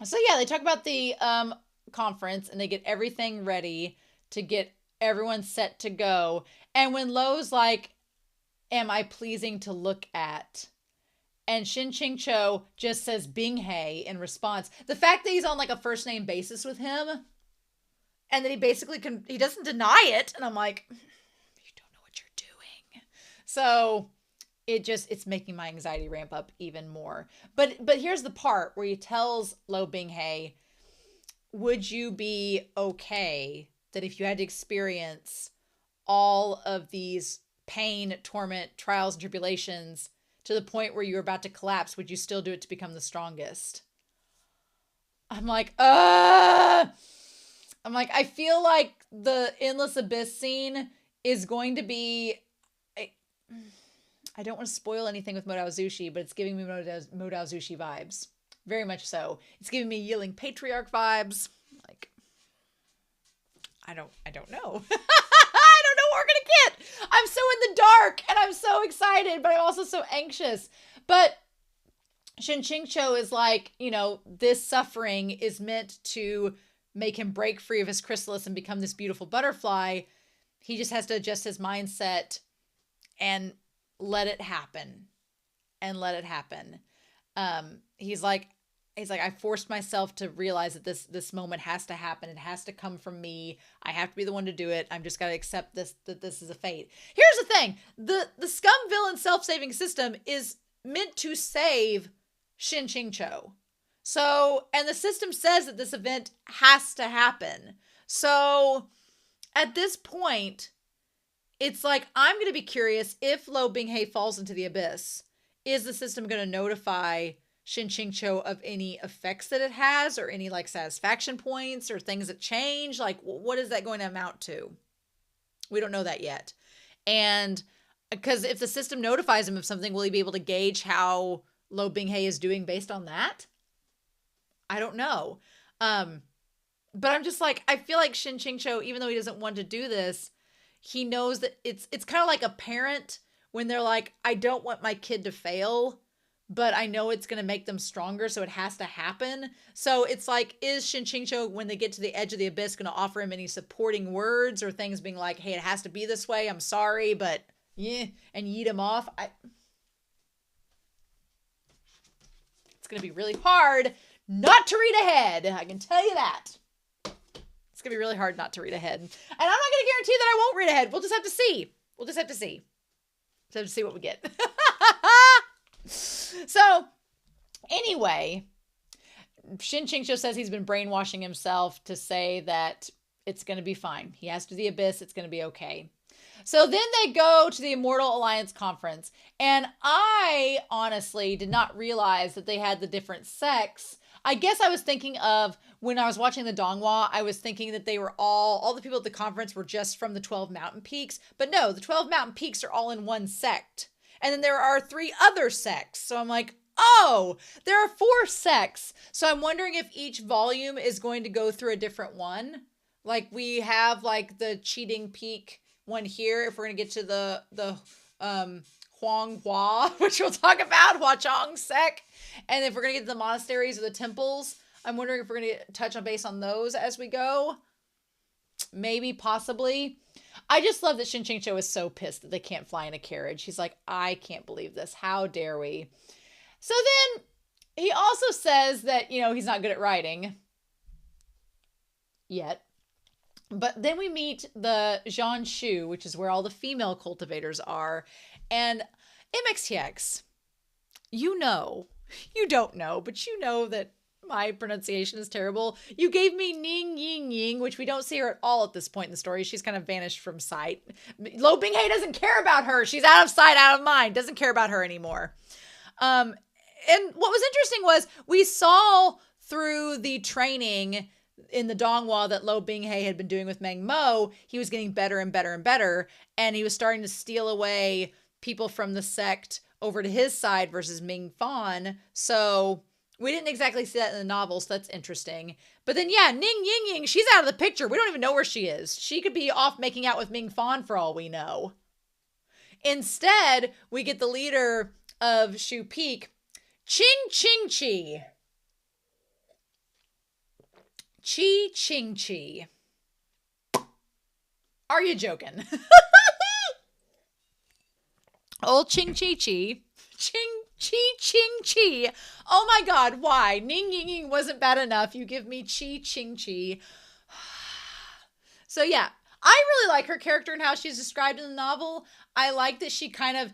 So yeah, they talk about the conference, and they get everything ready to get everyone set to go, and when Luo's like, am I pleasing to look at? And Shen QingQiu just says Binghe in response. The fact that he's on like a first name basis with him and that he basically he doesn't deny it. And I'm like, you don't know what you're doing. So it's making my anxiety ramp up even more. But here's the part where he tells Luo Binghe, would you be okay that if you had to experience all of these pain, torment, trials, and tribulations to the point where you're about to collapse, would you still do it to become the strongest? I'm like, I feel like the Endless Abyss scene is going to be, I don't want to spoil anything with Modao Zushi, but it's giving me Modao Zushi vibes. Very much so. It's giving me Yielding Patriarch vibes. Like, I don't know. I don't know what we're going to get. I'm so in the dark and I'm so excited, but I'm also so anxious. But Shen QingQiu is like, this suffering is meant to make him break free of his chrysalis and become this beautiful butterfly. He just has to adjust his mindset and let it happen. He's like, I forced myself to realize that this moment has to happen. It has to come from me. I have to be the one to do it. I'm just got to accept that this is a fate. Here's the thing. The Scum villain self-saving system is meant to save Shen QingQiu. So, and the system says that this event has to happen. So at this point, it's like, I'm going to be curious if Luo Binghe falls into the abyss. Is the system going to notify Shen QingQiu of any effects that it has, or any like satisfaction points or things that change? Like, what is that going to amount to? We don't know that yet. And because if the system notifies him of something, will he be able to gauge how Luo Binghe is doing based on that? I don't know. But I'm just like, I feel like Shen QingQiu, even though he doesn't want to do this, he knows that it's kind of like a parent when they're like, I don't want my kid to fail, but I know it's going to make them stronger, so it has to happen. So it's like, is Shen QingQiu, when they get to the edge of the abyss, going to offer him any supporting words or things being like, hey, it has to be this way, I'm sorry, but yeah, and yeet him off? It's going to be really hard not to read ahead. I can tell you that. It's going to be really hard not to read ahead. And I'm not going to guarantee that I won't read ahead. We'll just have to see. Just have to see what we get. So, anyway, Shen QingQiu says he's been brainwashing himself to say that it's going to be fine. He has to the abyss. It's going to be okay. So then they go to the Immortal Alliance conference. And I honestly did not realize that they had the different sects. I guess I was thinking of when I was watching the Donghua, I was thinking that they were all the people at the conference were just from the 12 mountain peaks. But no, the 12 mountain peaks are all in one sect. And then there are 3 other sects. So I'm like, oh, there are 4 sects. So I'm wondering if each volume is going to go through a different one. Like we have like the cheating peak one here. If we're going to get to the Huanghua, which we'll talk about, Huachong sect. And if we're going to get to the monasteries or the temples, I'm wondering if we're going to touch on base on those as we go. Maybe, possibly. I just love that Shen QingQiu is so pissed that they can't fly in a carriage. He's like, I can't believe this. How dare we? So then he also says that, you know, he's not good at writing yet. But then we meet the Zhanshu, which is where all the female cultivators are. And MXTX, you know, you don't know, but you know that my pronunciation is terrible. You gave me Ning Ying Ying, which we don't see her at all at this point in the story. She's kind of vanished from sight. Luo Binghe doesn't care about her. She's out of sight, out of mind. Doesn't care about her anymore. And what was interesting was we saw through the training in the Donghua that Luo Binghe had been doing with Meng Mo, he was getting better and better and better. And he was starting to steal away people from the sect over to his side versus Ming Fan. So we didn't exactly see that in the novel, so that's interesting. But then, yeah, Ning Ying Ying, she's out of the picture. We don't even know where she is. She could be off making out with Ming Fan for all we know. Instead, we get the leader of Shu Peak, Qing Qing. Are you joking? Old Qing Qi. Oh my God, why? Ning Ying Ying wasn't bad enough. You give me Qi. So yeah, I really like her character and how she's described in the novel. I like that she kind of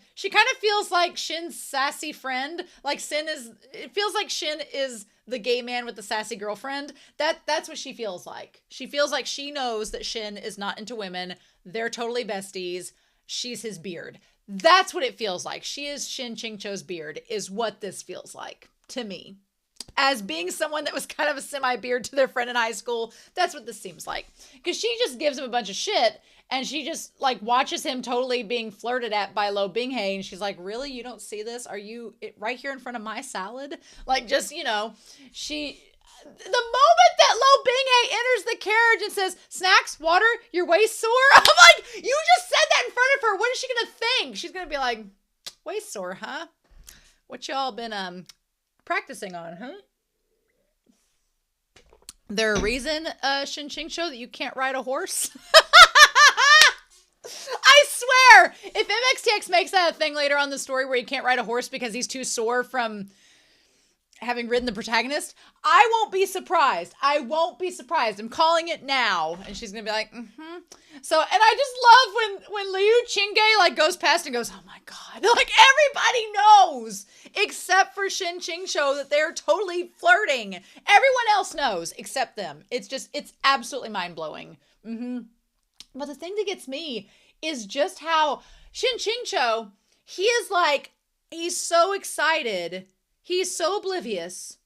feels like Shin's sassy friend. Like it feels like Shin is the gay man with the sassy girlfriend. That's what she feels like. She feels like she knows that Shin is not into women. They're totally besties. She's his beard. That's what it feels like. She is Shen QingQiu's beard is what this feels like to me. As being someone that was kind of a semi-beard to their friend in high school, that's what this seems like. Because she just gives him a bunch of shit and she just like watches him totally being flirted at by Luo Binghe and she's like, really? You don't see this? Are you right here in front of my salad? Like just, you know, the moment that Luo Binghe enters the carriage and says, snacks, water, your waist sore? I'm like, you just said that in front of her. What is she going to think? She's going to be like, waist sore, huh? What y'all been practicing on, huh? There a reason, Shen QingQiu, that you can't ride a horse? I swear, if MXTX makes that a thing later on in the story where he can't ride a horse because he's too sore from having ridden the protagonist, I won't be surprised. I'm calling it now. And she's gonna be like, So, and I just love when Liu Qingge like goes past and goes, oh my God. Like everybody knows, except for Shen QingQiu, that they're totally flirting. Everyone else knows except them. It's absolutely mind-blowing. But the thing that gets me is just how Shen QingQiu, he's so excited. He's so oblivious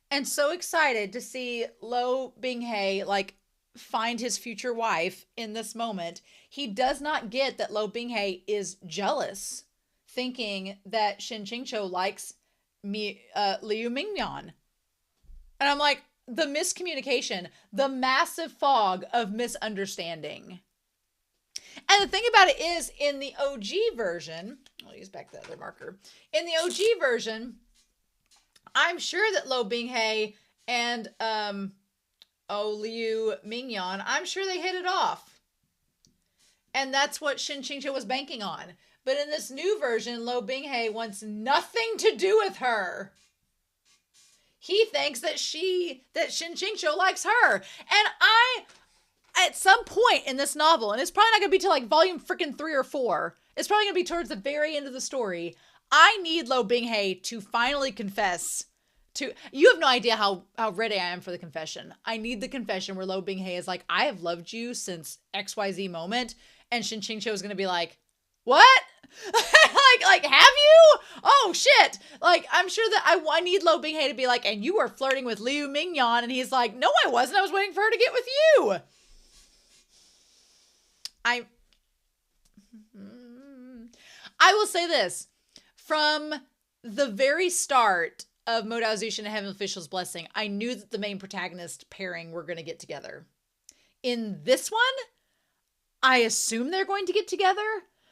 and so excited to see Luo Binghe like find his future wife in this moment. He does not get that Luo Binghe is jealous, thinking that Shen QingQiu likes Liu Mingyan. And I'm like, the miscommunication, the massive fog of misunderstanding. And the thing about it is, in the OG version, I'll use back the other marker. In the OG version, I'm sure that Luo Binghe and Liu Mingyan, I'm sure they hit it off. And that's what Shen QingQiu was banking on. But in this new version, Luo Binghe wants nothing to do with her. He thinks that Shen QingQiu likes her. And at some point in this novel, and it's probably not going to be till like volume freaking 3 or 4, it's probably going to be towards the very end of the story, I need Luo Binghe to finally confess You have no idea how ready I am for the confession. I need the confession where Luo Binghe is like, I have loved you since XYZ moment. And Shen QingQiu is going to be like, what? like, have you? Oh, shit. Like, I'm sure that I need Luo Binghe to be like, and you were flirting with Liu Mingyan. And he's like, no, I wasn't. I was waiting for her to get with you. I will say this. From the very start of Mo Dao Zushin and Heaven Official's Blessing, I knew that the main protagonist pairing were going to get together. In this one, I assume they're going to get together,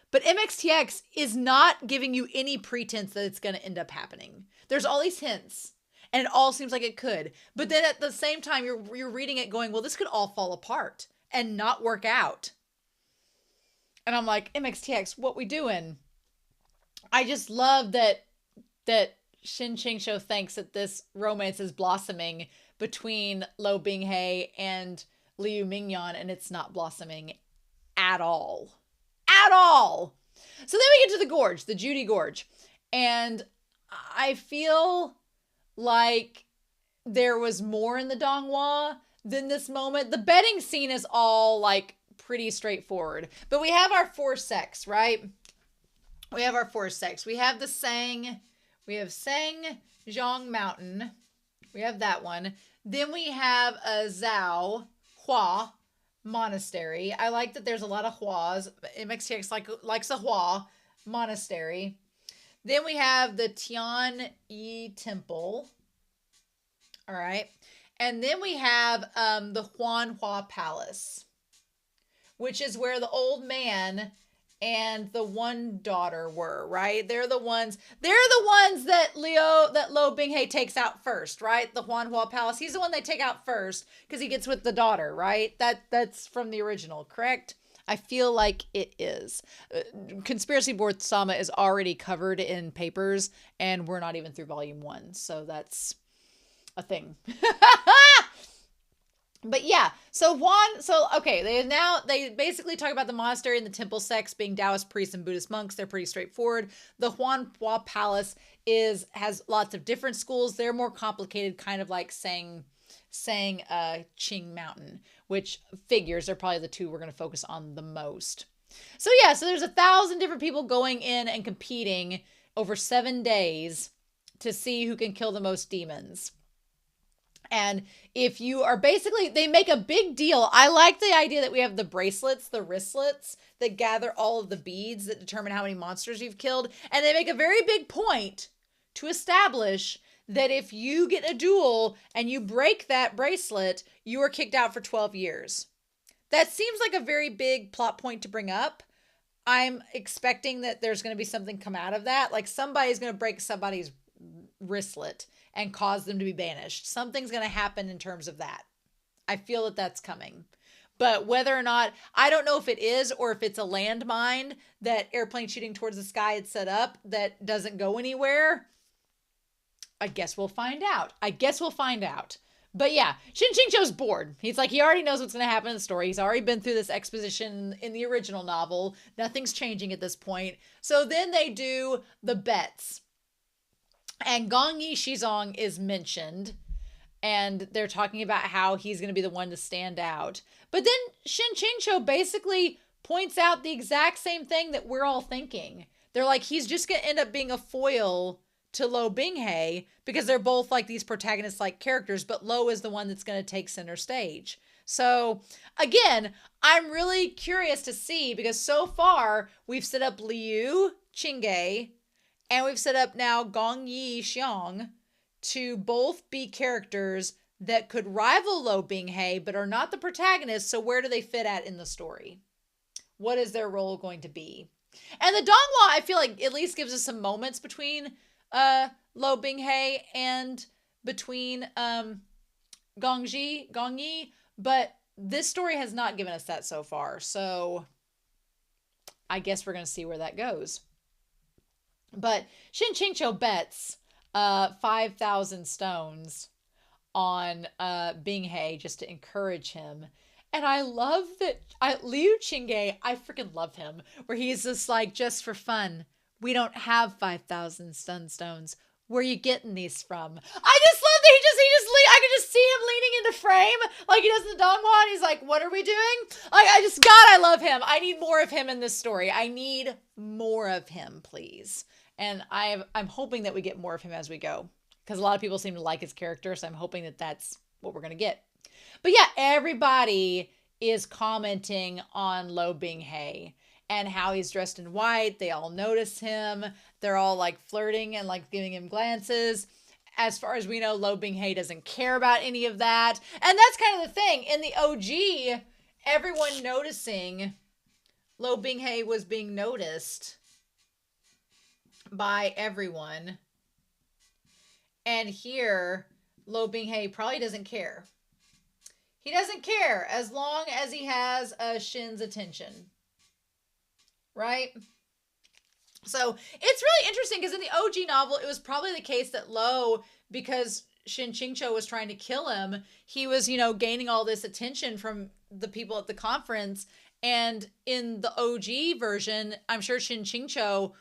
but MXTX is not giving you any pretense that it's going to end up happening. There's all these hints, and it all seems like it could. But then at the same time, you're reading it going, well, this could all fall apart and not work out. And I'm like, MXTX, what we doing? I just love that Shen QingQiu thinks that this romance is blossoming between Luo Binghe and Liu Mingyan, and it's not blossoming at all. At all. So then we get to the gorge, the Judy Gorge. And I feel like there was more in the Donghua than this moment. The betting scene is all like pretty straightforward. But we have our four sects, right? We have our four sects. We have the Sang. We have Sang Zhong Mountain. We have that one. Then we have a Zhao Hua Monastery. I like that there's a lot of Huas. MXTX likes a Hua Monastery. Then we have the Tian Yi Temple. All right. And then we have the Huanhua Palace, which is where the old man and the one daughter were, right? They're the ones that Luo Binghe takes out first, right? The Huanhua Palace. He's the one they take out first because he gets with the daughter, right? That's from the original, correct? I feel like it is. Conspiracy Board Sama is already covered in papers, and we're not even through volume 1, so that's a thing. But yeah, they basically talk about the monastery and the temple sects being Taoist priests and Buddhist monks. They're pretty straightforward. The Huanhua Palace has lots of different schools. They're more complicated, kind of like saying Qing Mountain, which figures are probably the two we're going to focus on the most. So yeah, so there's 1,000 different people going in and competing over 7 days to see who can kill the most demons. And if you are they make a big deal. I like the idea that we have the bracelets, the wristlets that gather all of the beads that determine how many monsters you've killed. And they make a very big point to establish that if you get a duel and you break that bracelet, you are kicked out for 12 years. That seems like a very big plot point to bring up. I'm expecting that there's going to be something come out of that. Like somebody's going to break somebody's wristlet and cause them to be banished. Something's going to happen in terms of that. I feel that that's coming. But whether or not, I don't know if it is or if it's a landmine that airplane shooting towards the sky had set up that doesn't go anywhere. I guess we'll find out. But yeah, Shen QingQiu's bored. He's like, he already knows what's going to happen in the story. He's already been through this exposition in the original novel. Nothing's changing at this point. So then they do the bets. And Gong Yi Shizong is mentioned, and they're talking about how he's going to be the one to stand out. But then Shen QingQiu basically points out the exact same thing that we're all thinking. They're like, he's just going to end up being a foil to Luo Binghe because they're both like these protagonist-like characters, but Luo is the one that's going to take center stage. So again, I'm really curious to see because so far we've set up Liu Qingge and we've set up now Gong Yi Xiong to both be characters that could rival Luo Binghe, but are not the protagonists. So where do they fit at in the story? What is their role going to be? And the Donghua, I feel like at least gives us some moments between Luo Binghe and between Gong Yi, but this story has not given us that so far. So I guess we're going to see where that goes. But Shen QingQiu bets 5,000 stones on Binghe just to encourage him. And I love that Liu Qingge, I freaking love him, where he's just like, just for fun, we don't have 5,000 stun stones. Where are you getting these from? I just love that I could just see him leaning into frame like he does in the Dongwon. He's like, what are we doing? Like, I love him. I need more of him in this story. I need more of him, please. And I'm hoping that we get more of him as we go, because a lot of people seem to like his character. So I'm hoping that that's what we're going to get. But yeah, everybody is commenting on Luo Binghe and how he's dressed in white. They all notice him. They're all like flirting and like giving him glances. As far as we know, Luo Binghe doesn't care about any of that. And that's kind of the thing. In the OG, everyone noticing Luo Binghe was being noticed by everyone. And here, Luo Binghe probably doesn't care. He doesn't care as long as he has Shen's attention. Right? So it's really interesting because in the OG novel, it was probably the case that Luo, because Shen QingQiu was trying to kill him, he was, gaining all this attention from the people at the conference. And in the OG version, I'm sure Shen QingQiu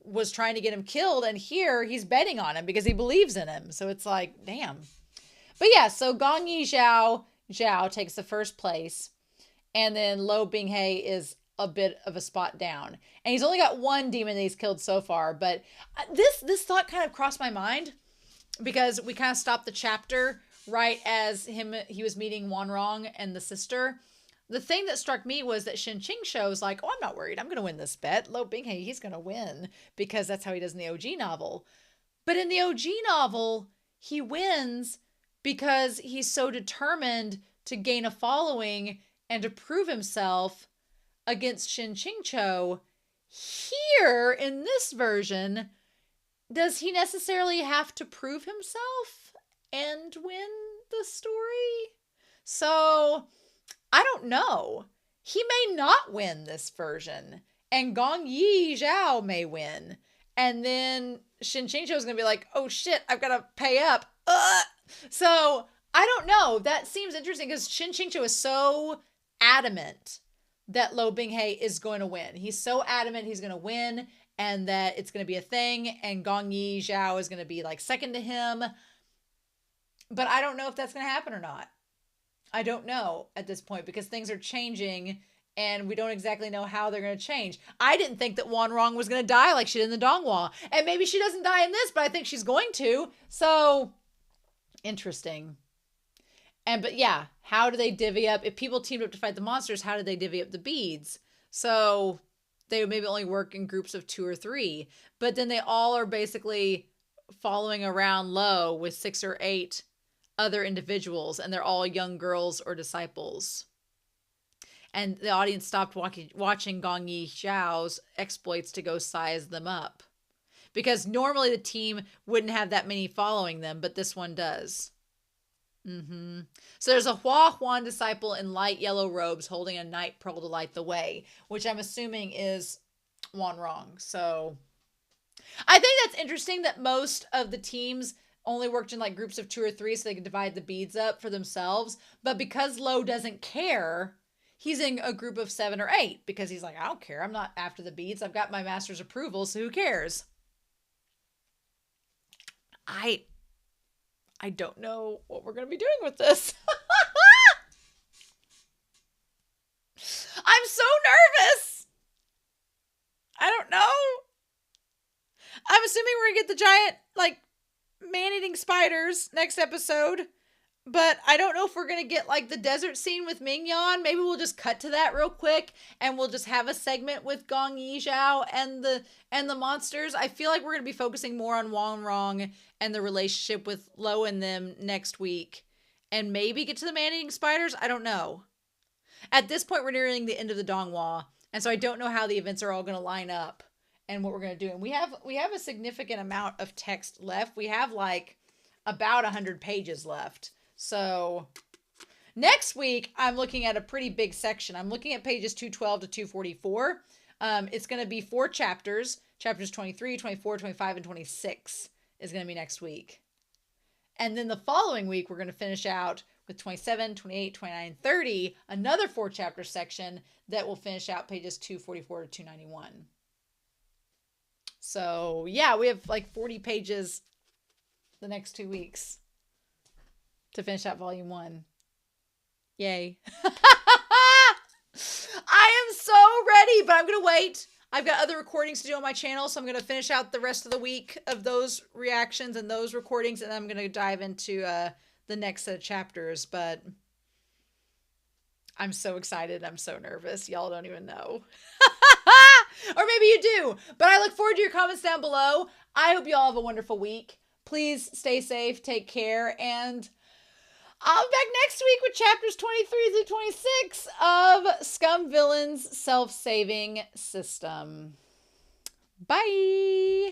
was trying to get him killed. And here he's betting on him because he believes in him. So it's like, damn. But yeah, so Gong Yi Zhao takes the first place. And then Luo Binghe is a bit of a spot down. And he's only got one demon that he's killed so far. But this thought kind of crossed my mind because we kind of stopped the chapter right as he was meeting Wanrong and the sister. The thing that struck me was that Shen QingQiu was like, oh, I'm not worried. I'm going to win this bet. Luo Binghe, he's going to win because that's how he does in the OG novel. But in the OG novel, he wins because he's so determined to gain a following and to prove himself against Shen QingQiu. Here, in this version, does he necessarily have to prove himself and win the story? So, I don't know. He may not win this version, and Gong Yi Zhao may win. And then Shen QingQiu is going to be like, oh shit, I've got to pay up. So, I don't know. That seems interesting because Shen QingQiu is so adamant that Luo Binghe is going to win. He's so adamant he's going to win and that it's going to be a thing, and Gong Yi Zhao is going to be like second to him. But I don't know if that's going to happen or not. I don't know at this point because things are changing and we don't exactly know how they're going to change. I didn't think that Wanrong was going to die like she did in the Donghua. And maybe she doesn't die in this, but I think she's going to. So, interesting. But yeah, how do they divvy up? If people teamed up to fight the monsters, how did they divvy up the beads? So they would maybe only work in groups of 2 or 3. But then they all are basically following around Luo with 6 or 8 other individuals. And they're all young girls or disciples. And the audience stopped watching Gong Yi Zhao's exploits to go size them up. Because normally the team wouldn't have that many following them, but this one does. So there's a Hua Huan disciple in light yellow robes holding a night pearl to light the way, which I'm assuming is Wanrong. So I think that's interesting that most of the teams only worked in like groups of 2 or 3 so they could divide the beads up for themselves. But because Luo doesn't care, he's in a group of 7 or 8 because he's like, I don't care. I'm not after the beads. I've got my master's approval, so who cares? I don't know what we're going to be doing with this. I'm so nervous. I don't know. I'm assuming we're going to get the giant, like, man-eating spiders next episode. But I don't know if we're going to get, like, the desert scene with Mingyan. Maybe we'll just cut to that real quick. And we'll just have a segment with Gong Yi Zhao and the monsters. I feel like we're going to be focusing more on Wanrong and the relationship with Luo and them next week. And maybe get to the man-eating spiders. I don't know. At this point, we're nearing the end of the Donghua. And so I don't know how the events are all going to line up. And what we're going to do. And we have a significant amount of text left. We have, like, about 100 pages left. So next week, I'm looking at a pretty big section. I'm looking at pages 212 to 244. It's going to be 4 chapters. Chapters 23, 24, 25, and 26 is going to be next week. And then the following week, we're going to finish out with 27, 28, 29, 30. Another 4-chapter section that will finish out pages 244 to 291. So, yeah, we have like 40 pages the next 2 weeks to finish out volume 1. Yay. I am so ready, but I'm going to wait. I've got other recordings to do on my channel, so I'm going to finish out the rest of the week of those reactions and those recordings, and then I'm going to dive into the next set of chapters, but I'm so excited. I'm so nervous. Y'all don't even know. Or maybe you do, but I look forward to your comments down below. I hope you all have a wonderful week. Please stay safe, take care, and I'll be back next week with chapters 23 through 26 of Scum Villain's Self-Saving System. Bye!